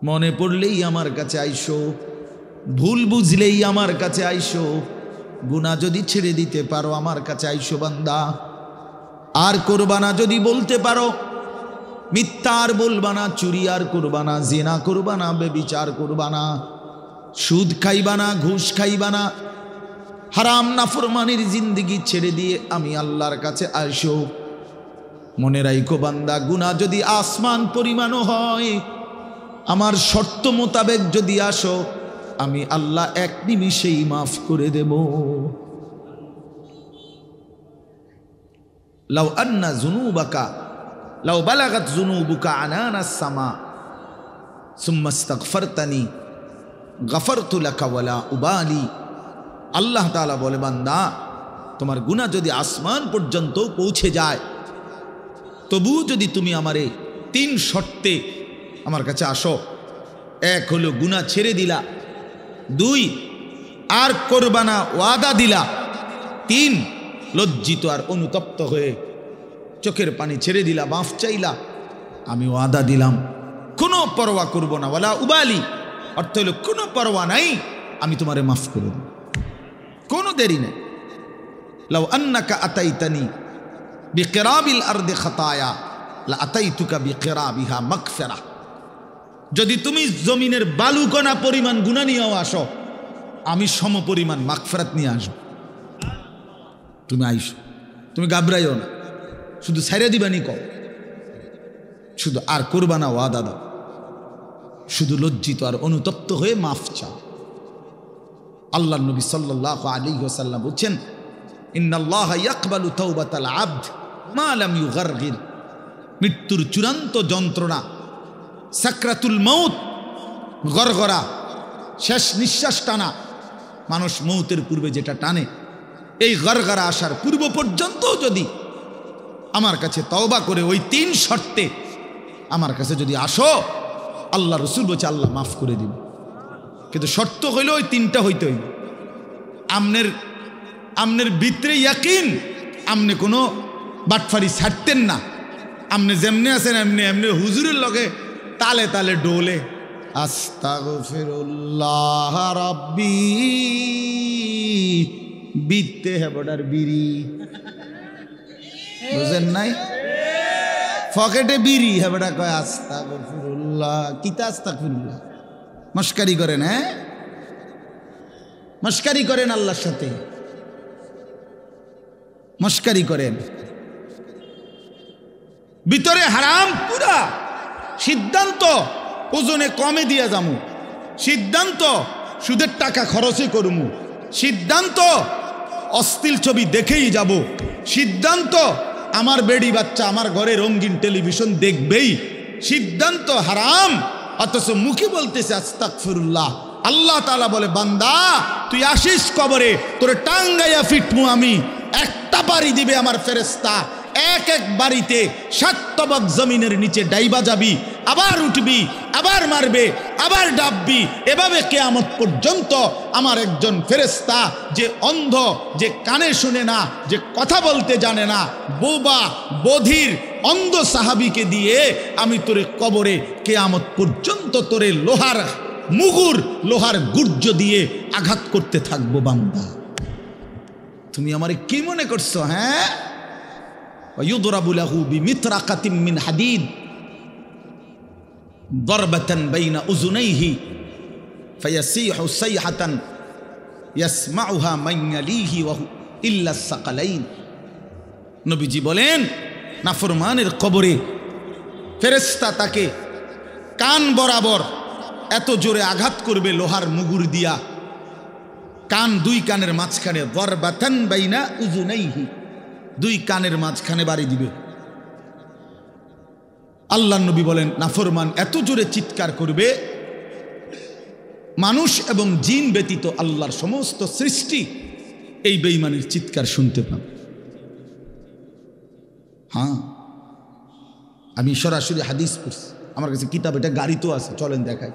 মনে পড়লেই আমার কাছে আইসো, ভুল বুঝলেই আমার কাছে আইসো, গুনাহ যদি ছেড়ে দিতে পারো আমার কাছে আইসো বান্দা। আর করবা না যদি বলতে পারো, মিথ্যা আর বলবা না, চুরি আর করবা না, জিনা করবা না, বেবিচার করবা না, সুদ খাইবা না, ঘুষ খাইবা না, হারাম নাফরমানির জিন্দেগি ছেড়ে দিয়ে আমি আল্লাহর কাছে আইসো। মনে রাখো বান্দা, গুনাহ যদি আসমান পরিমাণও হয়, আমার শর্ত মোতাবেক যদি আসো, আমি আল্লাহ এক নিমিষেই মাফ করে দেব। লাউ আন্না যুনুবাকা লাউ বালাগাত যুনুবুকা আনানাস সামা সুম্মা ইস্তাগফারতানি গফারতু লাকা ওয়ালা উবালি। আল্লাহ তাআলা বলে, বান্দা তোমার গুনাহ যদি আসমান পর্যন্ত পৌঁছে যায়, তবু যদি তুমি আমারে 3 শর্তে আমার কাছে আসো, 1 হলো গুনাহ ছেড়ে দিলা, 2 আর করবা না ওয়াদা দিলা, 3 লজ্জিত আর অনুতপ্ত হয়ে চোখের পানি ছেড়ে দিলা, মাফ চাইলা, আমি ওয়াদা দিলাম কোনো পরোয়া করব না, ওয়ালা উবালি অর্থ হলো কোনো পরোয়া নাই, আমি তোমারে মাফ করে দেব, কোনো দেরি নেই। লাউ আন্নাকা আতাইতানি বিকিরাবিল আরদি খাতায়া লা আতাইতুকা বিকিরাবিহা মাগফিরা। যদি তুমি জমিনের বালুকণা পরিমাণ গুনাহ নিয়েও আসো, আমি সম পরিমাণ মাগফিরাত নিয়ে আসব। তুমি আইসো, তুমি ঘাবড়াইও না, শুধু ছাইড়া দিবানি কও, শুধু আর করবা না ওয়াদা দাও, শুধু লজ্জিত আর অনুতপ্ত হয়ে মাফ চাও। আল্লাহর নবী সাল্লাল্লাহু আলাইহি ওয়াসাল্লাম বলেন, ইন্নাল্লাহা ইয়াকবালু তাওবাতাল আবদ মা লাম ইউগারগির। মৃত্যুর চূড়ান্ত যন্ত্রণা, সাকরাতুল মউত, গরগরা, শেষ নিঃশ্বাস টানা, মানুষ মৌতের পূর্বে যেটা টানে, এই গরগরা আসার পূর্ব পর্যন্ত যদি আমার কাছে তওবা করে ওই 3 শর্তে আমার কাছে যদি আসো, আল্লাহ রসুল বলছে আল্লাহ মাফ করে দিব। কিন্তু শর্ত হইল ওই 3টা হইতে হইল। আমনের ভিতরে ইয়াকিন, আমনে কোনো বাটফারি ছাড়তেন না, আমনে যেমনে আছেন এমনি এমনি হুজুরের লগে তালে তালে ডোলে, আস্তাগফিরুল্লাহ রাব্বি বিতে হেবডার বিড়ি, বুঝেন নাই, পকেটে বিড়ি, হেবডা কয় আস্তাগফিরুল্লাহ। কিতা আস্তাগফিরুল্লাহ? মস্কারি করেন, হ্যাঁ মস্কারি করেন, আল্লাহর সাথে মস্কারি করেন, ভিতরে হারাম পুরা। সিদ্ধান্ত ওজনে কমে দিয়া যামু, সিদ্ধান্ত সুদের টাকা খরচে করমু, সিদ্ধান্ত অশ্লীল ছবি দেখেই যাব, সিদ্ধান্ত আমার বেড়ি বাচ্চা আমার ঘরে রঙিন টেলিভিশন দেখবেই, সিদ্ধান্ত হারাম, অথচ মুখে বলতেছে আস্তাগফিরুল্লাহ। আল্লাহ তাআলা বলে, বান্দা তুই আসিস কবরে, তোরে টাঙ্গাইয়া ফিটমু আমি, একটা বাড়ি দিবে আমার ফেরেশতা, এক এক বাড়িতে 7 তবক জমিনের নিচে ডাইবা যাবি, আবার উঠবি, আবার মারবে, আবার ডাববি, এভাবে কিয়ামত পর্যন্ত আমার একজন ফেরেশতা, যে অন্ধ, যে কানে শুনে না, যে কথা বলতে জানে না, বোবা বধির অন্ধ সাহাবীকে দিয়ে আমি তোরে কবরে কিয়ামত পর্যন্ত তোরে লোহার মুগুর, লোহার গুর্জ দিয়ে আঘাত করতে থাকবো। বান্দা তুমি আমারে কি মনে করছো? হ্যাঁ, ويضرب له بمطرقة من حديد ضربة بين أذنيه فيصيح صيحة يسمعها من يليه إلا الثقلين। নবীজি বলেন, নাফরমানের কবরে ফেরেশতা তাকে কান বরাবর এত জোরে আঘাত করবে লোহার মুগুর দিয়া, কান 2 কানের মাঝখানে, দরবাতান বাইনা উযুনাইহি, 2 কানের মাঝখানে বাড়ি দিবে। আল্লাহর নবী বলেন, নাফরমান এত জোরে চিৎকার করবে, মানুষ এবং জিন ব্যতীত আল্লাহর সমস্ত সৃষ্টি এই বেঈমানের চিৎকার শুনতে পাবে। হ্যাঁ, আমি সরাসরি হাদিস পড়ছি, আমার কাছে কিতাব, এটা গাড়িতেও আছে, চলেন দেখাই।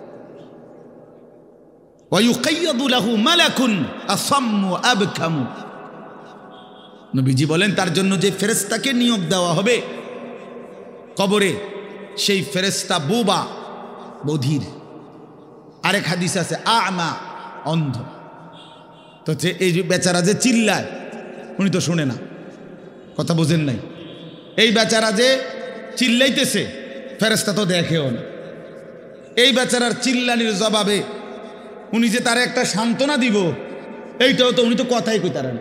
ওয়ায়ুকাইয়াদু লাহু মালাকুন আসাম্মু আবকামু। নবীজি বলেন তার জন্য যে ফেরেশতাকে নিয়োগ দেওয়া হবে কবরে, সেই ফেরেশতা বোবা বধির। আরেক হাদিস আছে আমা অন্ধ। তো এই যে বেচারা যে চিল্লায় উনি তো শুনে না, কথা বোঝেন নাই। এই বেচারা যে চিল্লাইতেছে ফেরেশতা তো দেখেও না। এই বেচারার চিল্লানির জবাবে উনি যে তার একটা সান্ত্বনা দিব এইটাও তো উনি তো কথাই কইতারেন।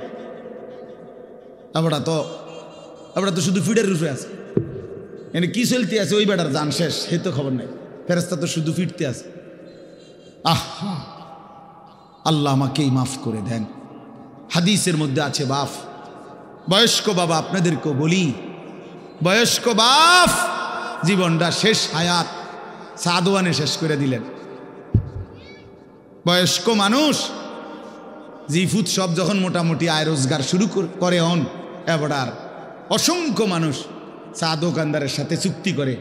আমরা তো শুধু ফিডের রূপে আছে, এনে কি চলতে আছে ওই বেটার জান শেষ, সে তো খবর নাই। ফেরেশতা তো শুধু ফিরতে আছে। আহা, আল্লাহ আমাকেই মাফ করে দেন। হাদিসের মধ্যে আছে বাপ, বয়স্ক বাবা, আপনাদেরকেও বলি, বয়স্ক বাপ জীবনটা শেষ হায়াত সাদওয়ানে শেষ করে দিলেন। বয়স্ক মানুষ জিফুত সব যখন মোটামুটি আয় রোজগার শুরু করে হন, এবার অসংখ্য মানুষ চা দোকানদারের সাথে চুক্তি করে,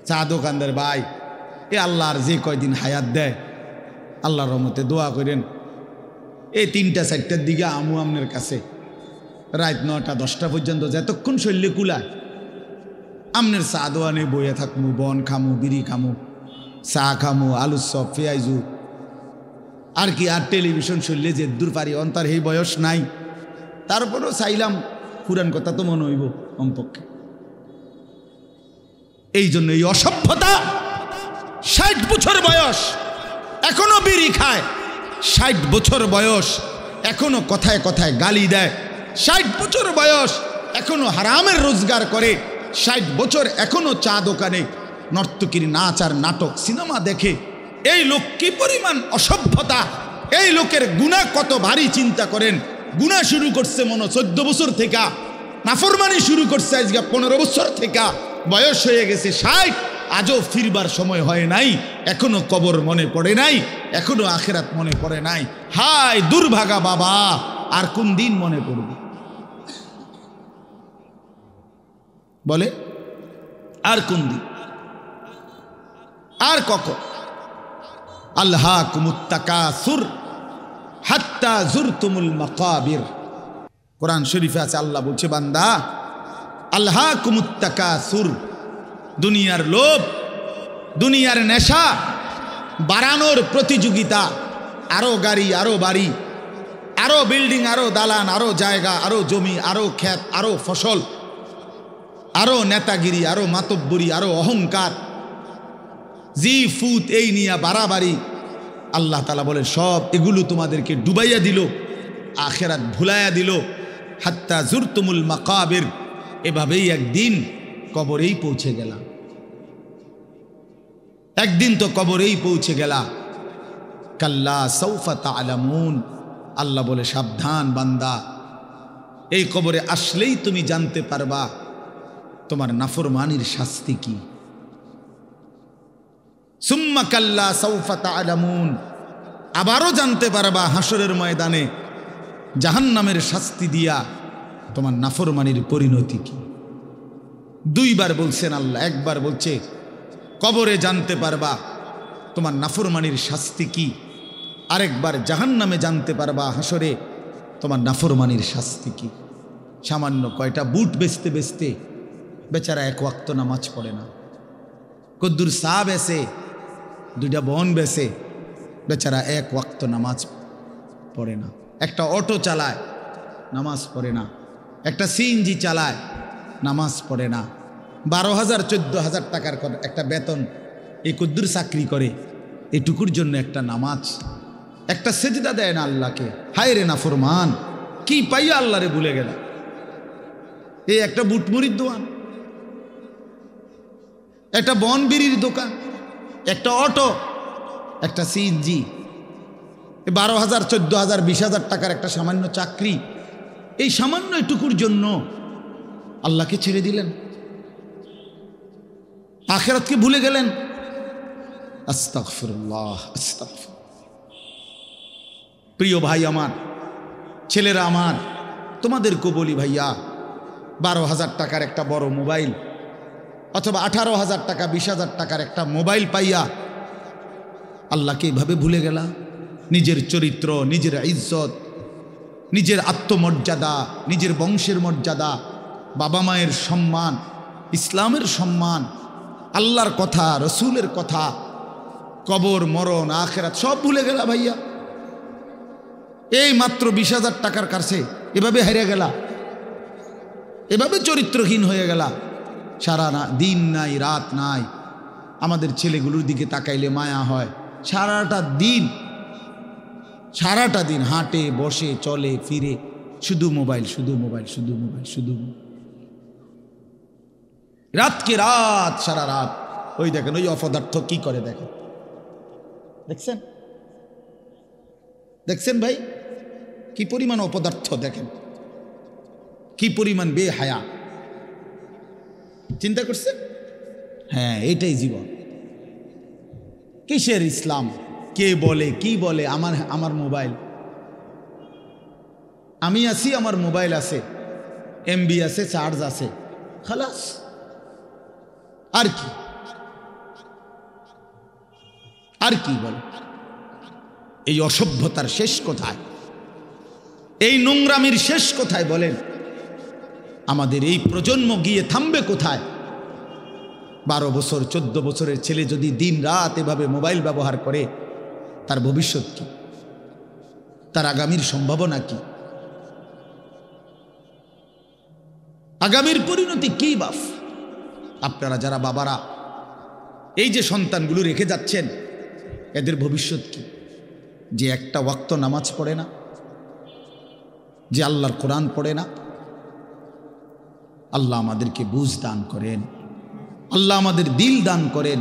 চা দোকানদার ভাই এ আল্লাহর যে কয়দিন হায়াত দেয় আল্লাহর রহমতে দোয়া করেন, এই 3টা 4টার দিকে আমু আমনের কাছে রাত 9টা 10টা পর্যন্ত যতক্ষণ শৈল্যে কুলায় আমনের চা দোয়ানে বইয়া থাকমু, বন খামু, বিড়ি খামু, চা খামু, আলুর চপ, পেঁয়াজু, আর কি আর টেলিভিশন শৈল্যে যে দূর পারি অন্তর এই বয়স নাই। তারপরেও চাইলাম পুরান কথা তো মনে হইব কমপক্ষে। এই জন্য এই অসভ্যতা, 60 বছর বয়স এখনো বিড়ি খায়, 60 বছর বয়স এখনো কথায় কথায় গালি দেয়, 60 বছর বয়স এখনো হারামের রোজগার করে, 60 বছর এখনো চা দোকানে নর্তকীর নাচ আর নাটক সিনেমা দেখে। এই লোক কি পরিমাণ অসভ্যতা! এই লোকের গুনাহ কত ভারী চিন্তা করেন। গুনাহ শুরু করছে মনে 14 বছর থেকে, নাফরমানি শুরু করছে আজকে 15 বছর থেকে, বয়স হয়ে গেছে 60, আজও ফিরবার সময় হয় নাই, এখনো কবর মনে পড়ে নাই, এখনো আখেরাত মনে পড়ে নাই। হায় দুর্ভাগা বাবা, আর কোন দিন মনে পড়বে বলে? আর কোন দিন, আর কখন? আল্লাহকুমুত তাকাসুর হাত্তা জুরতুমুল মাকাবির। কোরআন শরীফে আছে, আল্লাহ বলছে বান্দা আল্লাহকুমুত তাকাসুর, দুনিয়ার লোভ, দুনিয়ার নেশা বাড়ানোর প্রতিযোগিতা, আরো গাড়ি, আরো বাড়ি, আরো বিল্ডিং, আরো দালান, আরো জায়গা, আরো জমি, আরো ক্ষেত, আরো ফসল, আরো নেতাগিরি, আরো মাতব্বরি, আরো অহংকার, জি ফুত, এই নিয়ে বাড়াবাড়ি। আল্লাহ তাআলা বলে সব এগুলো তোমাদেরকে ডুবাইয়া দিল, আখেরাত ভুলাইয়া দিল। হাত্তা জুরতুমুল মাকাবির, এভাবেই একদিন কবরেই পৌঁছে গেলাম, একদিন তো কবরেই পৌঁছে গেলা। কাল্লা সাউফা তা'লামুন, আল্লাহ বলে সাবধান বান্দা, এই কবরে আসলেই তুমি জানতে পারবা তোমার নাফরমানির শাস্তি কি। সুম্মা কাল্লা সাউফা তা'লামুন, আবারও জানতে পারবা হাসরের ময়দানে জাহান্নামের শাস্তি দিয়া তোমার নাফরমানির পরিণতি কি। 2 বার বলছেন আল্লাহ, একবার বলছে কবরে জানতে পারবা তোমার নাফরমানির শাস্তি কি, আরেকবার জাহান্নামে জানতে পারবা হাসরে তোমার নাফরমানির শাস্তি কি। সামান্য কয়টা বুট বেচতে বেচতে বেচারা 1 ওয়াক্ত নামাজ পড়ে না, কদ্দুর চা বেচে, 2টা বন বেচে, বেচারা 1 ওয়াক্ত নামাজ পড়ে না। একটা অটো চালায়, নামাজ পড়ে না। একটা সিএনজি চালায়, নামাজ পড়ে না। 12,000 14,000 টাকার একটা বেতন, এই কদ্দুর চাকরি করে, এটুকুর জন্য একটা নামাজ, একটা সেজদা দেয় না আল্লাহকে। হায় রে নাফরমান, কি পাইয়া আল্লাহরে ভুলে গেল। এই একটা বুটমুড়ির দোকান, একটা বন বিড়ির দোকান, একটা অটো, একটা সিএনজি, 12,000 14,000 20,000 টাকার একটা সামান্য চাকরি, এই সামান্য এটুকুর জন্য আল্লাহকে ছেড়ে দিলেন, আখিরাতকে ভুলে গেলেন। আস্তাগফিরুল্লাহ, আস্তাগফিরুল্লাহ। প্রিয় ভাই আমার, ছেলেরা আমার, তোমাদেরকে বলি ভাইয়া, 12,000 টাকার একটা বড় মোবাইল অথবা 18,000 টাকা 20,000 টাকার একটা মোবাইল পাইয়া আল্লাহকে এইভাবে ভুলে গেলা। নিজের চরিত্র, নিজের ইজ্জত, নিজের আত্মমর্যাদা, নিজের বংশের মর্যাদা, বাবা মায়ের সম্মান, ইসলামের সম্মান, আল্লাহর কথা, রসুলের কথা, কবর, মরণ, আখেরাত সব ভুলে গেলা ভাইয়া। এই মাত্র 20,000 টাকার কাছে এভাবে হেরে গেলা, এভাবে চরিত্রহীন হয়ে গেলা। সারা দিন নাই, রাত নাই। আমাদের ছেলেগুলোর দিকে তাকাইলে মায়া হয়। সারাটা দিন হাঁটে, বসে, চলে, ফিরে, শুধু মোবাইল, শুধু মোবাইল, শুধু মোবাইল, শুধু রাতকে রাত, সারা রাত। ওই দেখেন ওই অপদার্থ কি করে, দেখেন, দেখছেন, দেখছেন ভাই কি পরিমাণ অপদার্থ, দেখেন কি পরিমাণ বেহায়া। চিন্তা করছেন? হ্যাঁ, এটাই জীবন। কিসের ইসলাম? কে বলে, কি বলে? আমার মোবাইল, আমি আছি, আমার মোবাইল আছে, এমবি আছে, চার্জ আছে, খালাস। আর কি, আর কি বলে? এই অসভ্যতার শেষ কোথায়? এই নোংরামির শেষ কোথায় বলেন? আমাদের এই প্রজন্ম গিয়ে থামবে কোথায়? 12 বছর 14 বছরের ছেলে যদি দিন রাত এভাবে মোবাইল ব্যবহার করে, তার ভবিষ্যৎ কি? তার আগামীর সম্ভাবনা কি? আগামীর পরিণতি কি বাপ? আপনারা যারা বাবারা এই যে সন্তানগুলো রেখে যাচ্ছেন, এদের ভবিষ্যৎ কি? যে একটা ওয়াক্ত নামাজ পড়ে না, যে আল্লাহর কোরআন পড়ে না। আল্লাহ আমাদেরকে বুঝ দান করেন, আল্লাহ আমাদের দিল দান করেন,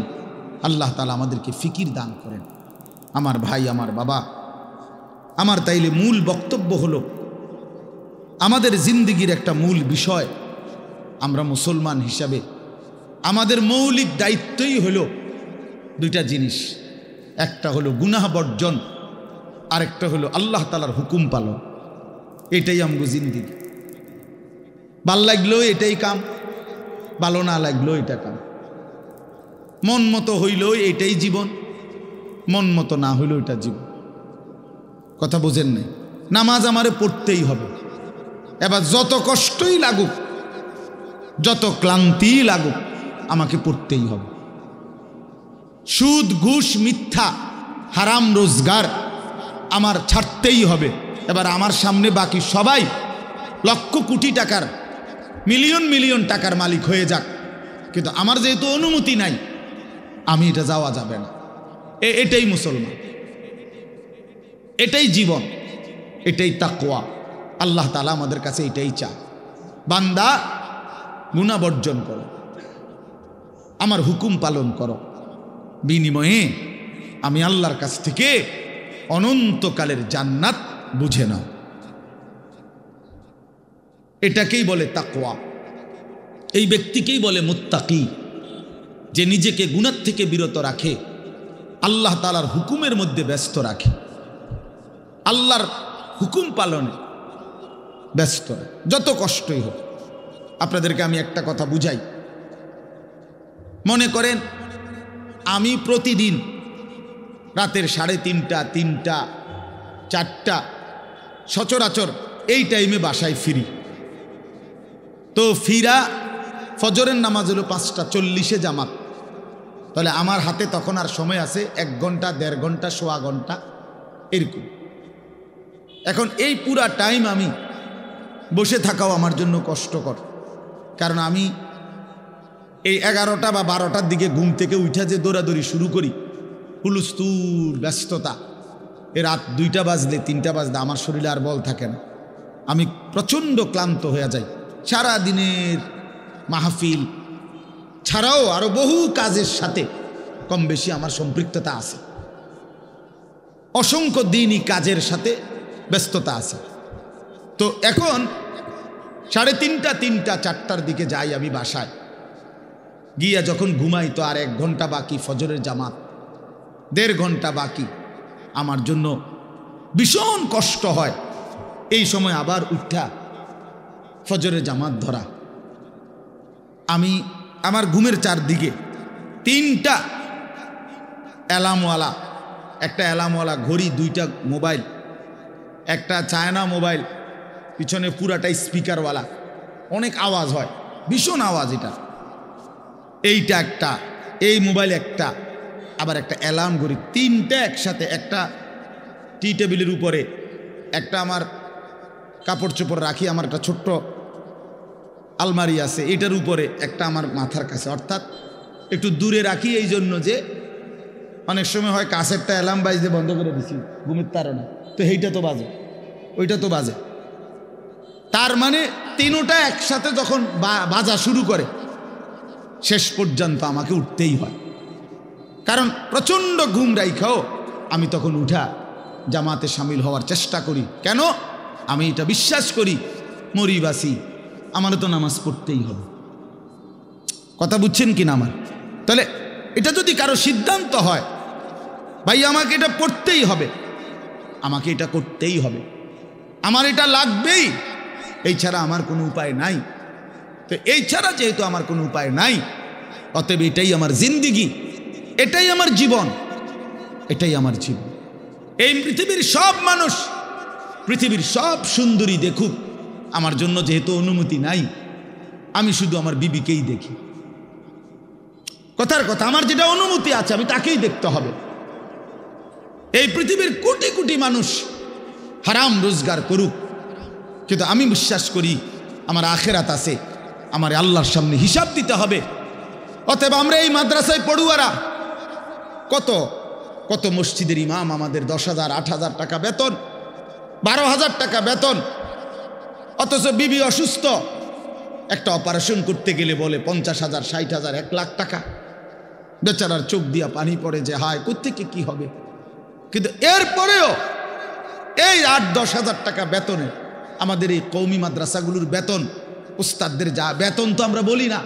আল্লাহ তাআলা আমাদেরকে ফিকির দান করেন। আমার ভাই, আমার বাবা, আমার তাইলে মূল বক্তব্য হলো, আমাদের জিন্দেগির একটা মূল বিষয়, আমরা মুসলমান হিসাবে আমাদের মৌলিক দায়িত্বই হলো 2টা জিনিস। একটা হলো গুনাহ বর্জন, আরেকটা হলো আল্লাহ তাআলার হুকুম পালন। এটাই আমগো জিন্দেগি। ভাল লাগলেও এটাই কাম, ভালো না লাগলেও এটা কাম। মন মতো হইলেও এটাই জীবন, মন মতো না হইলেও এটা জীবন। কথা বোঝেন নাই? নামাজ আমারে পড়তেই হবে। এবার যত কষ্টই লাগুক, যত ক্লান্তি লাগুক, আমাকে পড়তেই হবে। সুদ, ঘুষ, মিথ্যা, হারাম রোজগার আমার ছাড়তেই হবে। এবার আমার সামনে বাকি সবাই লক্ষ কোটি টাকার, মিলিয়ন মিলিয়ন টাকার মালিক হয়ে যাক, কিন্তু আমার যেহেতু অনুমতি নাই, আমি এটা যাওয়া যাবে না। এটাই মুসলমান, এটাই জীবন, এটাই তাকওয়া। আল্লাহ তাআলা আমাদের কাছে এটাই চায়, বান্দা গুনাহ বর্জন করো, আমার হুকুম পালন করো, বিনিময়ে আমি আল্লাহর কাছ থেকে অনন্তকালের জান্নাত বুঝে নাও। এটাকেই বলে তাকওয়া। এই ব্যক্তিকেই বলে মুত্তাকি, যে নিজেকে গুনাহ থেকে বিরত রাখে, আল্লাহ তাআলার হুকুমের মধ্যে ব্যস্ত রাখে, আল্লাহর হুকুম পালনে ব্যস্ত, যত কষ্টই হোক। আপনাদেরকে আমি একটা কথা বুঝাই। মনে করেন আমি প্রতিদিন রাতের 3:30, 3টা, 4টা সচরাচর এই টাইমে বাসায় ফিরি। তো ফিরা ফজরের নামাজ হলো 5:40 জামাত। তাহলে আমার হাতে তখন আর সময় আছে 1 ঘন্টা, 1.5 ঘন্টা, সোয়া ঘন্টা এরকম। এখন এই পুরা টাইম আমি বসে থাকাও আমার জন্য কষ্টকর, কারণ আমি এই 11টা বা 12টার দিকে ঘুম থেকে উঠা যে দৌড়াদৌড়ি শুরু করি, হুলস্থুল ব্যস্ততা, এ রাত 2টা বাজলে, 3টা বাজলে আমার শরীরে আর বল থাকে না। আমি প্রচণ্ড ক্লান্ত হয়ে যাই। সারা দিনের মাহফিল ছাড়াও আরো বহু কাজের সাথে কম বেশি আমার সম্পৃক্ততা আছে, অসংখ্য দিনই কাজের সাথে ব্যস্ততা আছে। তো এখন 3:30, 3টা, 4টার দিকে যাই আমি বাসায়। গিয়া যখন ঘুমাই তো আর 1 ঘন্টা বাকি ফজরের জামাত, 1.5 ঘন্টা বাকি। আমার জন্য ভীষণ কষ্ট হয় এই সময় আবার উঠা ফজরের জামাত ধরা। আমি আমার ঘুমের চারদিকে 3টা অ্যালার্মওয়ালা একটা অ্যালার্মওয়ালা ঘড়ি, 2টা মোবাইল, একটা চায়না মোবাইল, পিছনে পুরাটাই স্পিকারওয়ালা, অনেক আওয়াজ হয়, ভীষণ আওয়াজ এটা। এইটা একটা, এই মোবাইল একটা, আবার একটা অ্যালার্ম ঘড়ি, 3টা একসাথে। একটা টি টেবিলের উপরে, একটা আমার কাপড় চোপড় রাখি, আমার একটা ছোট্ট আলমারি আছে, এটার উপরে একটা আমার মাথার কাছে, অর্থাৎ একটু দূরে রাখি এই জন্য যে অনেক সময় হয় কাছেরটা অ্যালার্ম বাজতে বন্ধ করে দিছি ঘুমের তাড়না, তো এইটা তো বাজে, ওইটা তো বাজে। তার মানে 3টা একসাথে যখন বাজা শুরু করে শেষ পর্যন্ত আমাকে উঠতেই হয়, কারণ প্রচণ্ড ঘুম রাইখাও আমি তখন উঠা জামাতে সামিল হওয়ার চেষ্টা করি। কেন? আমি এটা বিশ্বাস করি মরিবাসি আমারও তো নামাজ পড়তেই হবে। কথা বুঝছেন কি না আমার? তাহলে এটা যদি কারো সিদ্ধান্ত হয়, ভাই আমাকে এটা পড়তেই হবে, আমাকে এটা করতেই হবে, আমার এটা লাগবেই, এই ছাড়া আমার কোনো উপায় নাই। তো এই ছাড়া যেহেতু আমার কোনো উপায় নাই, অতএব এটাই আমার জিন্দিগি, এটাই আমার জীবন, এটাই আমার জীবন। এই পৃথিবীর সব মানুষ, পৃথিবীর সব সুন্দরী দেখুক, আমার জন্য যেহেতু অনুমতি নাই, আমি শুধু আমার বিবিকেই দেখি। কথার কথা, আমার যেটা অনুমতি আছে আমি তাকেই দেখতে হবে। এই পৃথিবীর কোটি কোটি মানুষ হারাম রোজগার করুক, কিন্তু আমি বিশ্বাস করি আমার আখেরাত আছে, আমার আল্লাহর সামনে হিসাব দিতে হবে। অতএব আমরা এই মাদ্রাসায় পড়ুয়ারা, কত কত মসজিদের ইমাম, আমাদের 10,000 8,000 টাকা বেতন, 12,000 টাকা বেতন, অথচ বিবি অসুস্থ, একটা অপারেশন করতে গেলে বলে 50,000 60,000 1 লাখ টাকা। বেচারার চোখ দিয়া পানি পড়ে যে হায় কোত্থেকে কি হবে। কিন্তু এরপরেও এই 8-10,000 টাকা বেতনে আমাদের এই কওমি মাদ্রাসাগুলোর বেতন, উস্তাদদের যা বেতন তো আমরা বলি না,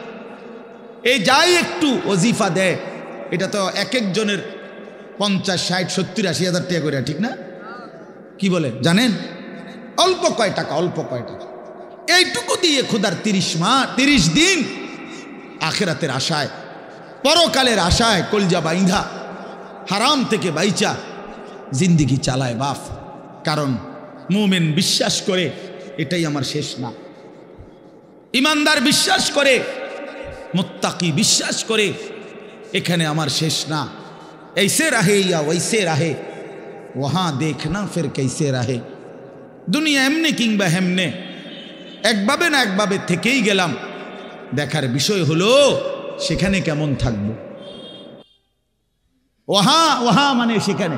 এই যাই একটু ওজিফা দেয়, এটা তো এক একজনের 50 60 70 80,000 টাকা করে, ঠিক না? কি বলে জানেন? অল্প কয় টাকা, অল্প কয় টাকা। এইটুকু দিয়ে খোদার 30 দিন আখেরাতের আশায়, পরকালের আশায় কলজা বাইন্ধা হারাম থেকে বাইচা জিন্দিগি চালায় বাপ। কারণ মুমিন বিশ্বাস করে এটাই আমার শেষ না, ইমানদার বিশ্বাস করে, মুত্তাকি বিশ্বাস করে এখানে আমার শেষ না। ऐसे रहे या वैसे रहे वहाँ देखना फिर कैसे रहे। দুনিয়া এমনি কিংবা হেমনে, একভাবে না একভাবে থেকেই গেলাম, দেখার বিষয় হলো সেখানে কেমন থাকবো। ওহা মানে সেখানে,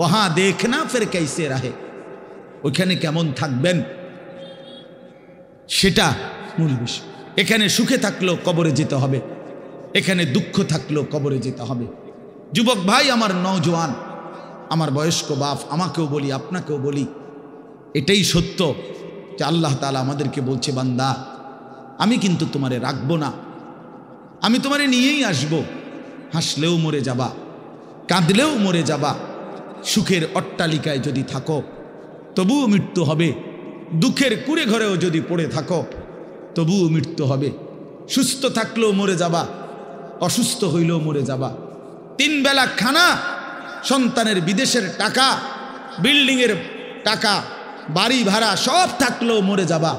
ওহা দেখনা ফির कैसे रहे, ওইখানে কেমন থাকবেন সেটা মূল বিষয়। এখানে সুখে থাকলেও কবরে যেতে হবে, এখানে দুঃখ থাকলেও কবরে যেতে হবে। যুবক ভাই, আমার নওজোয়ান, আমার বয়স্ক বাপ, আমাকেও বলি আপনাকেও বলি, এটাই সত্য যে আল্লাহ তাআলা আমাদেরকে বলছে, বান্দা আমি কিন্তু তোমারে রাখবো না, আমি তোমারে নিয়েই আসবো। হাসলেও মরে যাবা, কাঁদলেও মরে যাবা, সুখের অট্টালিকায় যদি থাকো তবুও মৃত্যু হবে, দুঃখের কুড়ে ঘরেও যদি পড়ে থাকো তবুও মৃত্যু হবে। সুস্থ থাকলেও মরে যাবা, অসুস্থ হইলেও মরে যাবা। 3 বেলা খানা, সন্তানের বিদেশের টাকা, বিল্ডিংয়ের টাকা, বাড়ি ভাড়া সব থাকলেও মরে যাবা,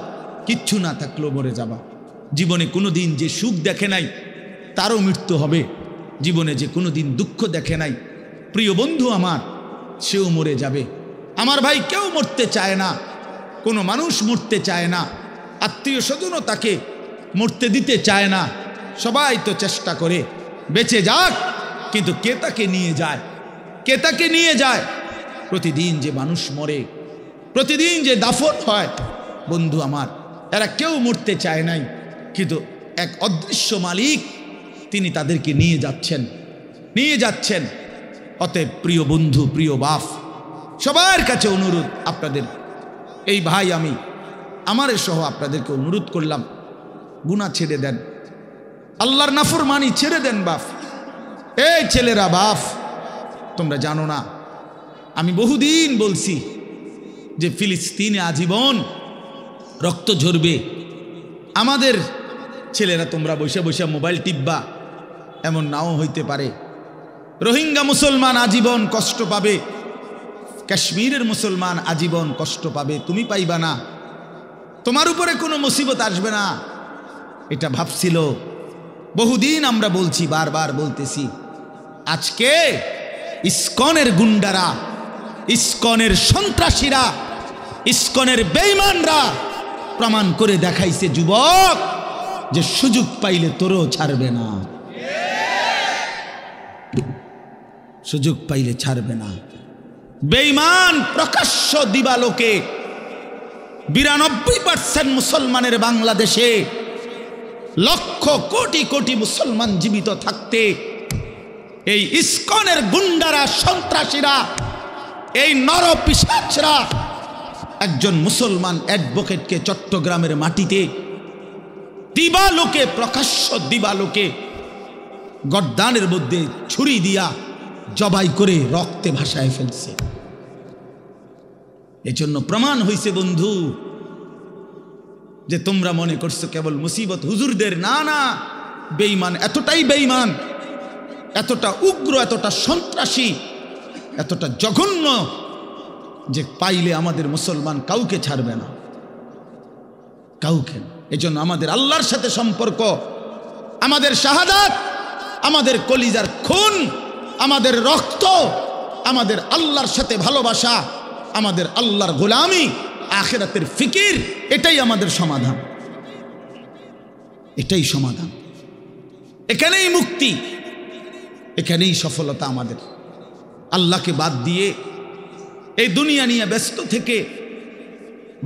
কিচ্ছু না থাকলেও মরে যাবা। জীবনে কোনো দিন যে সুখ দেখে নাই তারও মৃত্যু হবে, জীবনে যে কোনো দিন দুঃখ দেখে নাই প্রিয় বন্ধু আমার, সেও মরে যাবে। আমার ভাই, কেউ মরতে চায় না, কোনো মানুষ মরতে চায় না, আত্মীয় স্বজনও তাকে মরতে দিতে চায় না। সবাই তো চেষ্টা করে বেঁচে যাক, কিন্তু কে তাকে নিয়ে যায়, কে তাকে নিয়ে যায়? প্রতিদিন যে মানুষ মরে, প্রতিদিন যে দাফন হয়, বন্ধু আমার, এরা কেউ মরতে চায় নাই, কিন্তু এক অদৃশ্য মালিক তিনি তাদেরকে নিয়ে যাচ্ছেন, নিয়ে যাচ্ছেন। অতএব প্রিয় বন্ধু, প্রিয় বাপ, সবার কাছে অনুরোধ, আপনাদের এই ভাই, আমি আমার সহ আপনাদেরকে অনুরোধ করলাম, গুনাহ ছেড়ে দেন, আল্লাহর নাফরমানি ছেড়ে দেন। বাপ, এই ছেলেরা, বাপ তোমরা জানো না, আমি বহুদিন বলছি যে ফিলিস্তিনে আজীবন রক্ত ঝরবে। আমাদের ছেলেরা তোমরা বসে বসে মোবাইল টিপবা, এমন নাও হইতে পারে রোহিঙ্গা মুসলমান আজীবন কষ্ট পাবে, কাশ্মীরের মুসলমান আজীবন কষ্ট পাবে, তুমি পাইবা না, তোমার উপরে কোনো মুসিবত আসবে না। এটা ভাবছিল বহুদিন, আমরা বলছি, বারবার বলতেছি। আজকে ইসকনের গুন্ডারা, ইসকনের সন্ত্রাসীরা, ইসকনের বেঈমানরা প্রমাণ করে দেখাইছে যুবক, যে সুযোগ পাইলে তোরও ছাড়বে না, সুযোগ পাইলে ছাড়বে না। বেঈমান প্রকাশ্য দিবালোকে 92% মুসলমানের বাংলাদেশে, লক্ষ কোটি কোটি মুসলমান জীবিত থাকতে এই ইসকনের গুন্ডারা, সন্ত্রাসীরা, এই নরপিশাচরা একজন মুসলমান অ্যাডভোকেটকে চট্টগ্রামের মাটিতে দিবালোকে, প্রকাশ্য দিবালোকে গর্দানের মধ্যে ছুরি দিয়া জবাই করে রক্তে ভাসায় ফেলছে। এজন্য প্রমাণ হইছে বন্ধু, যে তোমরা মনে করছো কেবল মুসিবত হুজুরদের, না না, বেঈমান এতটাই বেঈমান, এতটা উগ্র, এতটা সন্ত্রাসী, এতটা জঘন্য, যে পাইলে আমাদের মুসলমান কাউকে ছাড়বে না, কাউকে। এজন্য আমাদের আল্লাহর সাথে সম্পর্ক, আমাদের শাহাদাত, আমাদের কলিজার খুন, আমাদের রক্ত, আমাদের আল্লাহর সাথে ভালোবাসা, আমাদের আল্লাহর গোলামি, আখিরাতের ফিকির, এটাই আমাদের সমাধান, এটাই সমাধান। এখানেই মুক্তি, এখানেই সফলতা আমাদের। আল্লাহকে বাদ দিয়ে এই দুনিয়া নিয়ে ব্যস্ত থেকে,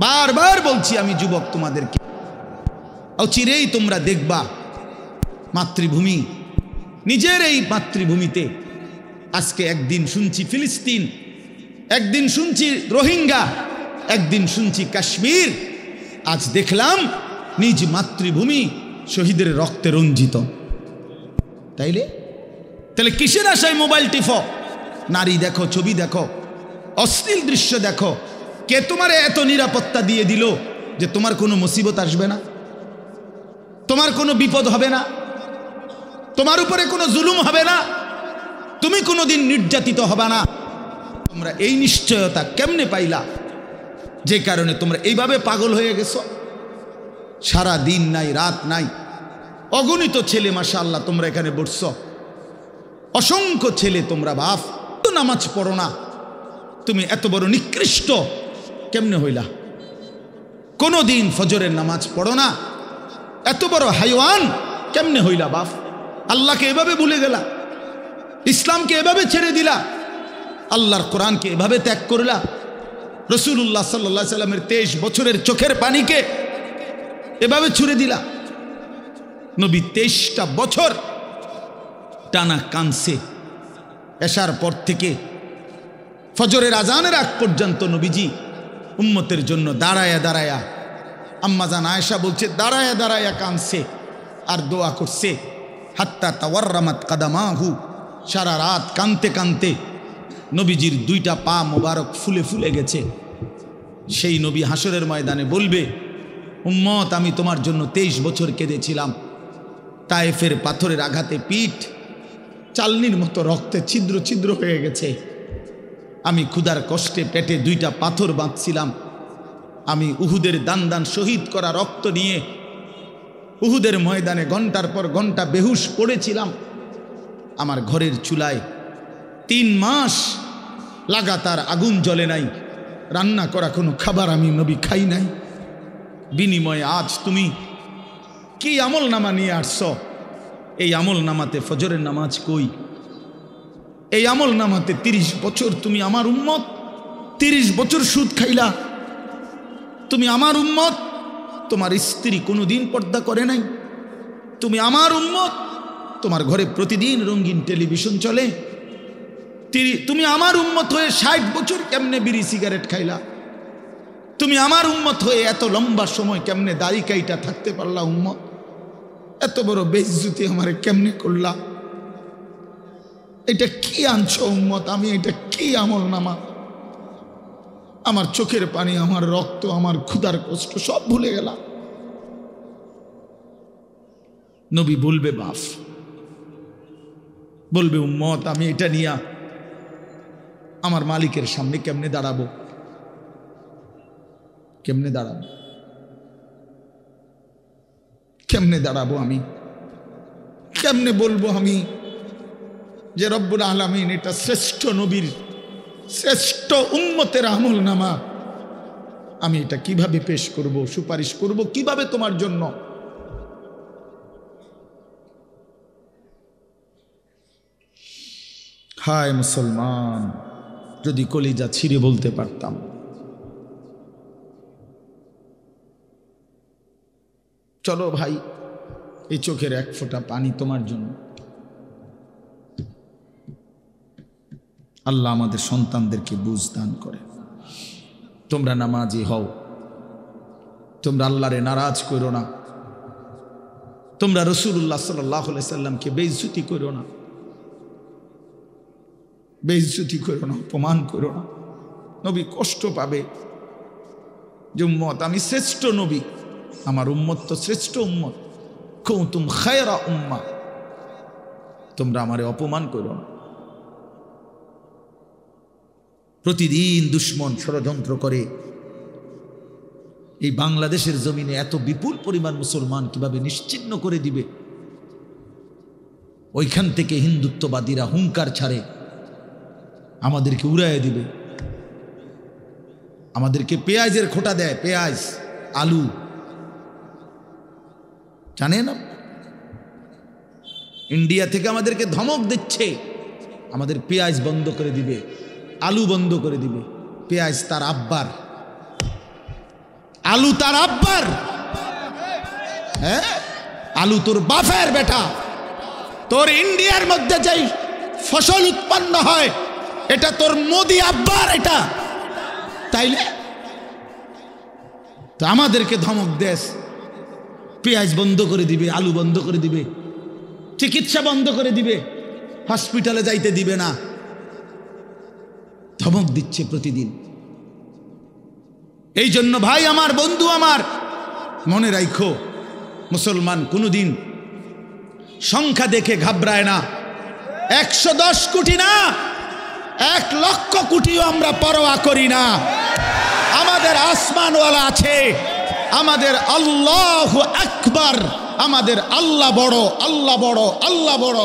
বারবার বলছি আমি যুবক তোমাদেরকে, অচিরেই তোমরা দেখবা মাতৃভূমি, নিজের এই মাতৃভূমিতে আজকে একদিন শুনছি ফিলিস্তিন, একদিন শুনছি রোহিঙ্গা, একদিন শুনছি কাশ্মীর, আজ দেখলাম নিজ মাতৃভূমি শহীদের রক্তে রঞ্জিত। তাহলে কিসের আশায় মোবাইল টিপো, নারী দেখো, ছবি দেখো, অশ্লীল দৃশ্য দেখো? কে তোমার এত নিরাপত্তা দিয়ে দিল যে তোমার কোনো মুসিবত আসবে না, তোমার কোনো বিপদ হবে না, তোমার উপরে কোনো জুলুম হবে না, তুমি কোনোদিন নির্যাতিত হবে না? তোমরা এই নিশ্চয়তা কেমনে পাইলা? যে কারণে তোমরা এইভাবে পাগল হয়ে গেছো। সারা দিন নাই, রাত নাই, অগণিত ছেলে মাশাআল্লাহ তোমরা এখানে বসছো, অসংখ্য ছেলে, তোমরা বাপ তো নামাজ পড়ো না, তুমি এত বড় নিকৃষ্ট কেমনে হইলা? কোনোদিন ফজরের নামাজ পড়ো না, এত বড় হাইওয়ান কেমনে হইলা বাপ? আল্লাহকে এভাবে ভুলে গেলা, ইসলামকে এভাবে ছেড়ে দিলা, আল্লাহর কোরআনকে এভাবে ত্যাগ করলা, রাসূলুল্লাহ সাল্লাল্লাহু আলাইহি সাল্লামের 23 বছরের চোখের পানিকে এভাবে ছুড়ে দিলা। নবী 23টা বছর টানা কানছে, এশার পর থেকে ফজরের আজানের আগ পর্যন্ত নবীজি উম্মতের জন্য দাঁড়ায়া দাঁড়ায়া, আম্মাজান আয়েশা বলছে দাঁড়ায়া দাঁড়ায়া কানছে আর দোয়া করছে, হাত্তা তাওয়াররামাত কাদামাহু, সারা রাত কানতে কানতে নবীজির 2টা পা মোবারক ফুলে ফুলে গেছে। সেই নবী হাসরের ময়দানে বলবে, উম্মত আমি তোমার জন্য 23 বছর কেঁদেছিলাম, তায়েফের পাথরের আঘাতে পিঠ চালনির মতো রক্তে ছিদ্র ছিদ্র হয়ে গেছে, আমি ক্ষুধার কষ্টে পেটে 2টা পাথর বাঁধছিলাম, আমি উহুদের দান দান শহীদ করা রক্ত নিয়ে উহুদের ময়দানে ঘন্টার পর ঘন্টা বেহুশ পড়েছিলাম, আমার ঘরের চুলায় 3 মাস লাগাতার আগুন জ্বলে নাই, রান্না করা কোনো খাবার আমি নবী খাই নাই, বিনিময়ে আজ তুমি কি আমল নামা নিয়ে আসছ? এই আমল নামাতে ফজরের নামাজ কই? এই আমল নামাতে 30 বছর তুমি আমার উম্মত, 30 বছর সুদ খাইলা, তুমি আমার উম্মত, তোমার স্ত্রী কোনোদিন পর্দা করে নাই, তুমি আমার উম্মত, তোমার ঘরে প্রতিদিন রঙিন টেলিভিশন চলে, তুমি আমার উম্মত হয়ে 60 বছর কেমনে বিড়ি সিগারেট খাইলা? তুমি আমার উম্মত হয়ে এত লম্বা সময় কেমনে দাড়ি কাইটা থাকতে পারলা? উম্মত, এত বড় বেইজ্জতি আমারে কেমনে করলা? এটা কি আনছো উম্মত? আমি এটা কি আমল নামা? আমার চোখের পানি, আমার রক্ত, আমার ক্ষুধার কষ্ট সব ভুলে গেলাম। নবী বলবে বাপ, বলবে উম্মত আমি এটা নিয়ে আমার মালিকের সামনে কেমনে দাঁড়াবো, কেমনে দাঁড়াবো, কেমনে দাঁড়াবো, আমি কেমনে বলবো আমি যে রব্বুল আলামিন এটা শ্রেষ্ঠ নবীর শ্রেষ্ঠ উম্মতের আমল নামা, আমি এটা কিভাবে পেশ করব, সুপারিশ করব কিভাবে তোমার জন্য। হায় মুসলমান, যদি কলিজা ছিঁড়ে বলতে পারতাম, চলো ভাই এই চোখের এক ফোঁটা পানি তোমার জন্য। আল্লাহ আমাদের সন্তানদেরকে বুঝ দান করে। তোমরা নামাজি হও, তোমরা আল্লাহরে নারাজ করো না, তোমরা রাসূলুল্লাহ সাল্লাল্লাহু আলাইহি সাল্লামকে বেইজ্জতি করো না, বেইজ্জতি করো না, অপমান করো না। নবী কষ্ট পাবে যে উম্মত আমি শ্রেষ্ঠ নবী, আমার উম্মত তো শ্রেষ্ঠ উম্মত, কুনতুম খায়রা উম্মাহ, তোমরা আমারে অপমান করো না। প্রতিদিন দুশ্মন ষড়যন্ত্র করে এই বাংলাদেশের জমিনে এত বিপুল পরিমাণ মুসলমান কিভাবে নিশ্চিহ্ন করে দিবে। ওইখান থেকে হিন্দুত্ববাদীরা হুঙ্কার ছাড়ে আমাদেরকে উড়াইয়ে দিবে, আমাদেরকে পেঁয়াজের খোঁটা দেয়, পেঁয়াজ আলু, জানেন না? ইন্ডিয়া থেকে আমাদেরকে ধমক দিচ্ছে, আমাদের পেঁয়াজ বন্ধ করে দিবে, আলু বন্ধ করে দিবে। পেঁয়াজ তার আব্বার, আলু তার আব্বার, হ্যাঁ আলু তোর বাপের বেটা। তোর ইন্ডিয়ার মধ্যে যেই ফসল উৎপন্ন হয় এটা তোর মোদি আব্বার, এটা তাইলে তো আমাদেরকে ধমক দেশ, পেঁয়াজ বন্ধ করে দিবে, আলু বন্ধ করে দিবে, চিকিৎসা বন্ধ করে দিবে, হসপিটালে যাইতে দিবে না, ধমক দিচ্ছে প্রতিদিন। এই জন্য ভাই আমার, বন্ধু আমার, মনে রাখো মুসলমান কোনোদিন সংখ্যা দেখে ঘাবড়ায় না। 110 কোটি না, 1 লক্ষ কোটিও আমরা পরোয়া করি না। আমাদের আসমানওয়ালা আছে, আমাদের আল্লাহু আকবার, আমাদের আল্লাহ বড়, আল্লাহ বড়, আল্লাহ বড়।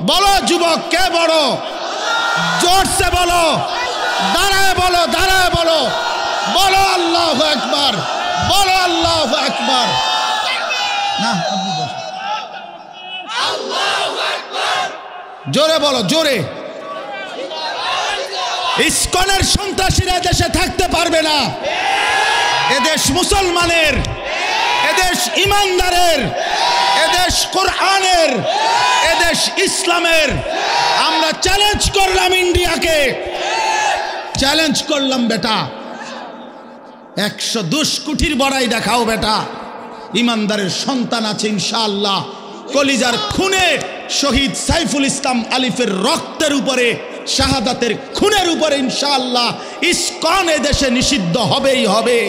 বলো যুবক, কে বড়? জোরসে বলো, দাঁড়ায় বলো, দাঁড়ায় বলো, বলো আল্লাহু আকবার, বলো আল্লাহু আকবার। না জোরে বলো, জোরে। ইসকনের সন্ত্রাসীরা দেশে থাকতে পারবে না। এদেশ মুসলমানের, এদেশ ইমানদারের, এদেশ কোরআনের, এদেশ ইসলামের। আমরা চ্যালেঞ্জ করলাম ইন্ডিয়াকে, চ্যালেঞ্জ করলাম বেটা, 110 কোটির বড়াই দেখাও বেটা। ইমানদারের সন্তান আছে ইনশাআল্লাহ। কলিজার খুনে শহীদ সাইফুল ইসলাম আলিফের রক্তের উপরে, শাহাদাতের খুনের উপরে ইনশাআল্লাহ ইসকন এদেশে নিষিদ্ধ হবেই হবে।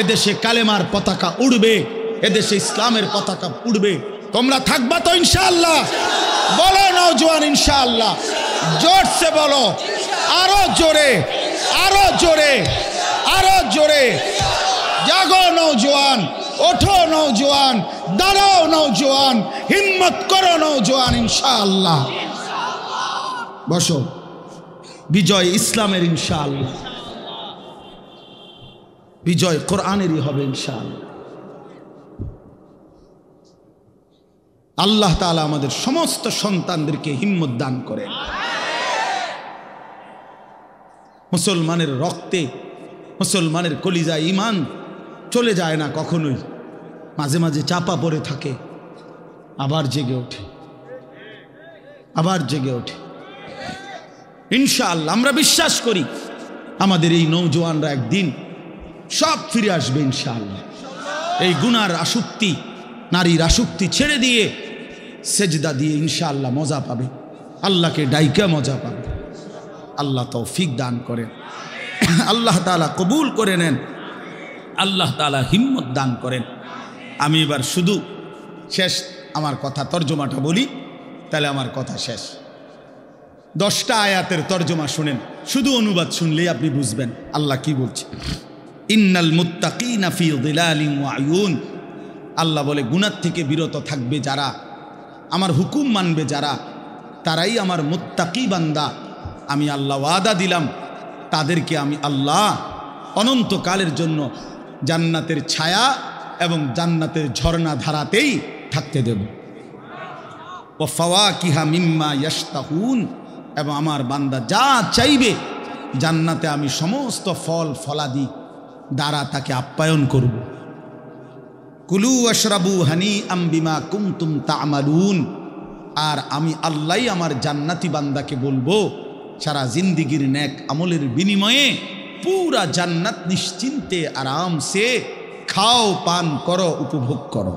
এদেশে কালেমার পতাকা উড়বে, এদেশে ইসলামের পতাকা উড়বে। তোমরা থাকবা তো ইনশাআল্লাহ? বলো নওজোয়ান ইনশাআল্লাহ, জোরসে বলো, আরো জোরে, আরো জোরে, আরো জোরে। জাগো নওজোয়ান, ওঠো নওজোয়ান, দাঁড়াও নওজোয়ান, হিম্মত করো নওজোয়ান ইনশাআল্লাহ। বসো, বিজয় ইসলামের ইনশাআল্লাহ, বিজয় কোরআনেরই হবে ইনশাআল্লাহ। আল্লাহ তাআলা আমাদের সমস্ত সন্তানদেরকে হিম্মত দান করেন। মুসলমানের রক্তে, মুসলমানের কলিজায় ঈমান চলে যায় না কখনোই। মাঝে মাঝে চাপা পড়ে থাকে, আবার জেগে ওঠে, আবার জেগে ওঠে ইনশাআল্লাহ। আমরা বিশ্বাস করি আমাদের এই নওজোয়ানরা একদিন সব ফিরে আসবে ইনশাআল্লাহ। এই গুনার আসক্তি, নারীর আসক্তি ছেড়ে দিয়ে সেজদা দিয়ে ইনশাআল্লাহ মজা পাবে, আল্লাহকে ডাইকা মজা পাবে। আল্লাহ তৌফিক দান করেন, আল্লাহ তাআলা কবুল করে নেন, আল্লাহ তাআলা হিম্মত দান করেন। আমি এবার শুধু শেষ আমার কথা তর্জমাটা বলি। তাহলে আমার কথা শেষ। 10টা আয়াতের তর্জমা শুনেন, শুধু অনুবাদ শুনলেই আপনি বুঝবেন আল্লাহ কি বলছে। ইন্নাল মুত্তাকিনা ফি যিলালিন ওয়া আয়ুন, আল্লাহ বলে গুনাহ থেকে বিরত থাকবে যারা, আমার হুকুম মানবে যারা, তারাই আমার মুত্তাকি বান্দা। আমি আল্লাহ ওয়াদা দিলাম তাদেরকে আমি আল্লাহ অনন্তকালের জন্য জান্নাতের ছায়া এবং জান্নাতের ঝর্ণা ধারাতেই থাকতে দেব। ওয়া ফাওয়াকিহা মিম্মা ইয়াশতাহুন, এবং আমার বান্দা যা চাইবে জান্নাতে আমি সমস্ত ফল ফলাদি দ্বারা তাকে আপ্যায়ন করব। কুলু ওয়াশরাবু হানিআম বিমা কুনতুম তা'মালুন, আর আমি আল্লাহ আমার জান্নাতি বান্দাকে বলবো সারা জিন্দিগির নেক আমলের বিনিময়ে পুরা জান্নাত নিশ্চিন্তে আরামসে খাও, পান করো, উপভোগ করো।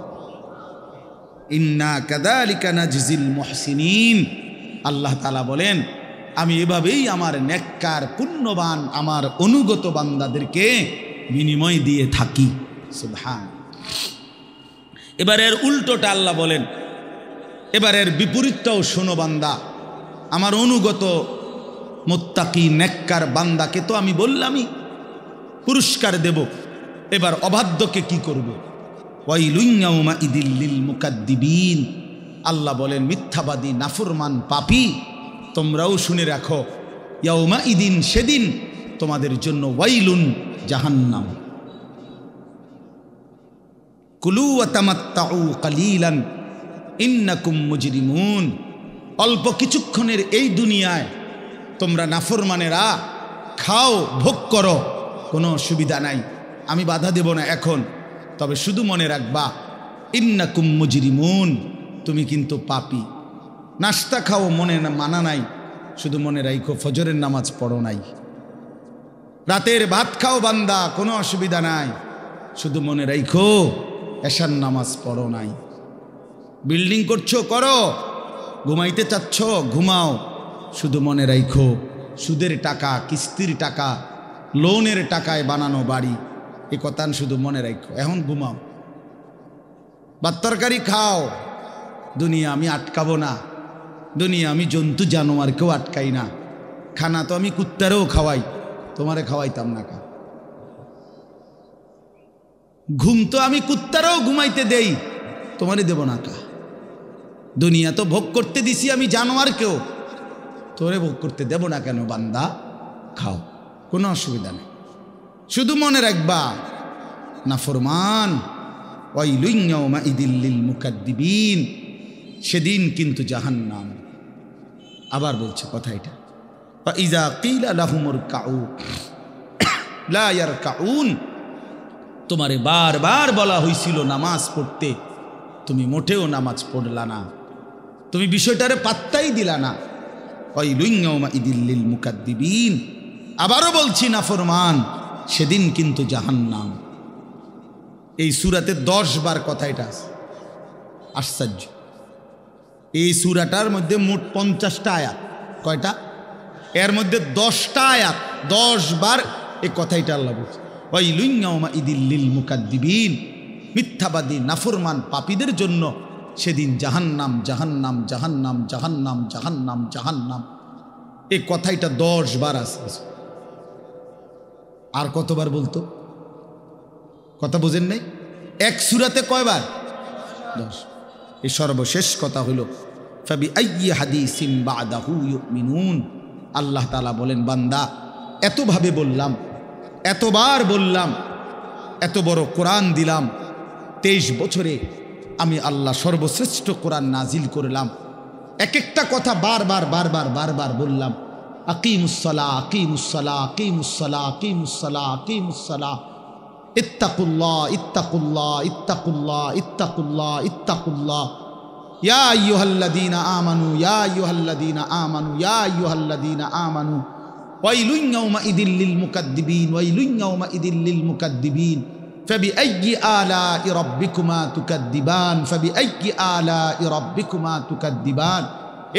ইন্না কাযালিকা নাজজিল মুহসিনিন, আল্লাহ তাআলা বলেন আমি এভাবেই আমার নেককার পুণ্যবান আমার অনুগত বান্দাদেরকে বিনিময় দিয়ে থাকি। সুবহান। এবারের উল্টোটা আল্লাহ বলেন, এবারের বিপরীতটাও শোনো বান্দা, আমার অনুগত মুত্তাকি নেককার বান্দাকে তো আমি বললামই পুরস্কার দেব, এবার অবাধ্যকে কি করব? ওয়াইলুন ইয়াউমাইদিল লিল মুকাদ্দিবিন, আল্লাহ বলেন মিথ্যাবাদী নাফরমান পাপী তোমরাও শুনে রাখো, ইয়াউমাইদিন সেদিন তোমাদের জন্য ওয়াইলুন জাহান্নাম। কুলু ওয়া তামাত্তাউ কালিলান ইন্নাকুম মুজরিমুন, অল্প কিছুক্ষণের এই দুনিয়ায় তোমরা নাফরমানেরা খাও, ভোগ করো, কোনো অসুবিধা নাই, আমি বাধা দেব না এখন, তবে শুধু মনে রাখবা ইন্নাকুম মুজরিমুন, তুমি কিন্তু পাপী। নাস্তা খাও, মনে মানা নাই, শুধু মনে রাখো ফজরের নামাজ পড়ো নাই। রাতের ভাত খাও বান্দা, কোনো অসুবিধা নাই, শুধু মনে রাখো এশার নামাজ পড়ো নাই। বিল্ডিং করছো, করো, ঘুমাইতে চাচ্ছ, ঘুমাও, শুধু মনে রাখো সুদের টাকা, কিস্তির টাকা, লোনের টাকায় বানানো বাড়ি, এ কথা শুধু মনে রাখো। এখন ঘুমাও, ভাত তরকারি খাও, দুনিয়া আমি আটকাবো না, দুনিয়া আমি জন্তু জানোয়ারকেও আটকাই না, খানা তো আমি কুত্তারেও খাওয়াই, তোমারে খাওয়াইতাম না কা। ঘুম তো আমি কুত্তারেও ঘুমাইতে দেই, তোমারে দেব না কা। দুনিয়া তো ভোগ করতে দিছি আমি জানোয়ারকেও, তোরে ভোগ করতে দেব না কেন বান্দা? খাও, কোনো অসুবিধা নেই, শুধু মনে রাখবা নাফরমান ওয়াইলুন ইয়াউমাইদিল লিল মুকাদ্দিবিন, সেদিন কিন্তু জাহান্নাম। আবার বলছে কথা এটা, ফাইজা কিলা লাহুমুর কাউ লা ইয়ারকাউন, তোমারে বারবার বলা হয়েছিল নামাজ পড়তে, তুমি মোটেও নামাজ পড়লা না, তুমি বিষয়টারে পাত্তাই দিলা না। ওয়াইলুন ইয়াউমাইদিল লিল মুকাদ্দিবিন, আবারও বলছি নাফরমান, সেদিন কিন্তু জাহান্নাম। এই সূরাতে 10 বার কথা এটা আছে, আশ্চর্য। এই সূরাটার মধ্যে মোট 50টা আয়াত, কয়টা? এর মধ্যে 10টা আয়াত, 10 বার এই কথাইটা আল্লাহ বলছে, ওয়াইলুন ইয়াউমাইদিল লিল মুকাদ্দিবিন, মিথ্যাবাদী নাফরমান পাপীদের জন্য সেদিন জাহান্নাম, জাহান্নাম, জাহান্নাম, জাহান্নাম, জাহান্নাম, জাহান্নাম। এই কথাইটা 10 বার আছে। আর কতবার বলতো? কথা বুঝেন নাই? এক সূরাতে কয়বার? 10। এই সর্বশেষ কথা হলো ফাবিআইয়ি হাদিসিন বাদাহু ইউমিনুন, আল্লাহ তাআলা বলেন বান্দা এতভাবে বললাম, এতবার বললাম, এত বড় কোরআন দিলাম, 23 বছরে আমি আল্লাহ সর্বশ্রেষ্ঠ কোরআন নাজিল করলাম, এক একটা কথা বারবার বারবার বারবার বললাম, আকিমুসসালাহ, আকিমুসসালাহ, আকিমুসসালাহ, আকিমুসসালাহ, আকিমুসসালাহ, ইত্তাকুল্লাহ, ইত্তাকুল্লাহ, ইত্তাকুল্লাহ, ইত্তাকুল্লাহ, ইত্তাকুল্লাহ, ইয়া আইয়ুহাল্লাযীনা আমানু, ইয়া আইয়ুহাল্লাযীনা আমানু, ইয়া আইয়ুহাল্লাযীনা আমানু, ওয়াইলুন ইয়াউমাইদিল লিল মুকাদ্দিবিন, ওয়াইলুন ইয়াউমাইদিল লিল মুকাদ্দিবিন, ফাবিআইয়ি আলাই রাব্বিকুমা তুকাদ্দিবান, ফাবিআইয়ি আলাই রাব্বিকুমা তুকাদ্দিবান।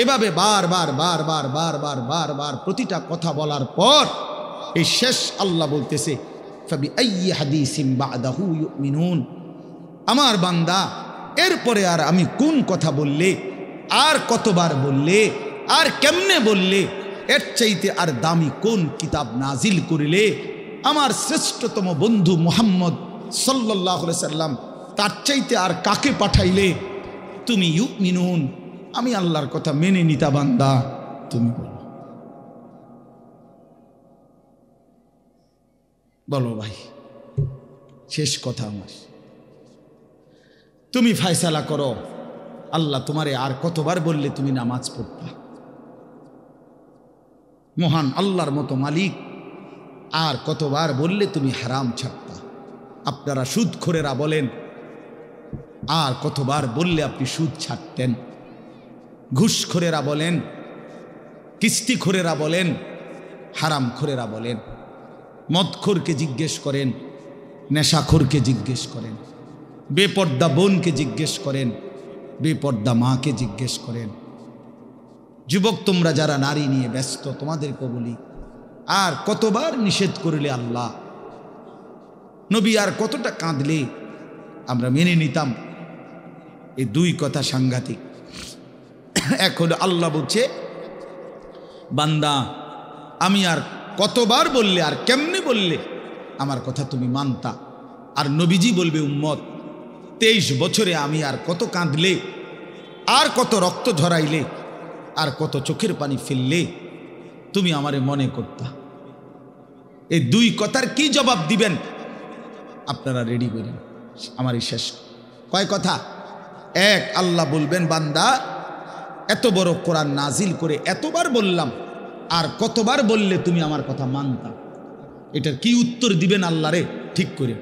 এভাবে বারবার বারবার বারবার বারবার প্রতিটা কথা বলার পর এই শেষ আল্লাহ বলতেছে ফাবিআইয়ি হাদিসিন বাদাহু ইউমিনুন, আমার বান্দা এরপরে আর আমি কোন কথা বললে আর কতবার বললে, আর কেমনে বললে, এর চাইতে আর দামি কোন কিতাব নাজিল করিলে আমার শ্রেষ্ঠতম বন্ধু মুহাম্মদ সাল্লাল্লাহু আলাইহি সাল্লাম, তার চাইতে আর কাকে পাঠাইলে তুমি ইউমিনুন, আমি আল্লাহর কথা মেনে নিতা বান্দা, তুমি বলো। বলো ভাই, শেষ কথা আমার, তুমি ফায়সালা করো। আল্লাহ তোমারে আর কতবার বললে তুমি নামাজ পড়তা? মহান আল্লাহর মতো মালিক আর কতবার বললে তুমি হারাম ছাড়তা? আপনারা সুদখোরেরা বলেন, আর কতবার বললে আপনি সুদ ছাড়তেন? ঘুষখোরেরা বলেন, কিস্তিখোরেরা বলেন, হারামখোরেরা বলেন, মদখোরকে জিজ্ঞেস করেন, নেশাখোরকে জিজ্ঞেস করেন, বেপর্দা বোনকে জিজ্ঞেস করেন, বেপর্দা মাকে জিজ্ঞেস করেন। যুবক তোমরা যারা নারী নিয়ে ব্যস্ত, তোমাদেরকে বলি, আর কতবার নিষেধ করলে আল্লাহ, নবী আর কতটা কাঁদলে আমরা মেনে নিতাম? এই দুই কথা সাংঘাতিক। এক হলো আল্লাহ বলছে, বান্দা আমি আর কতবার বললে, আর কেমনে বললে আমার কথা তুমি মানতা? আর নবীজি বলবে, উম্মত 23 বছরে আমি আর কত কাঁদলে, আর কত রক্ত ঝরাইলে, আর কত চোখের পানি ফেললে তুমি আমারে মনে করতা? এই দুই কথার কি জবাব দিবেন আপনারা রেডি করেন। আমার এই শেষ কয় কথা। এক, আল্লাহ বলবেন, বান্দা এত বড় কোরআন নাজিল করে এতবার বললাম, আর কতবার বললে তুমি আমার কথা মানতা? এটার কি উত্তর দিবেন আল্লাহরে? ঠিক করে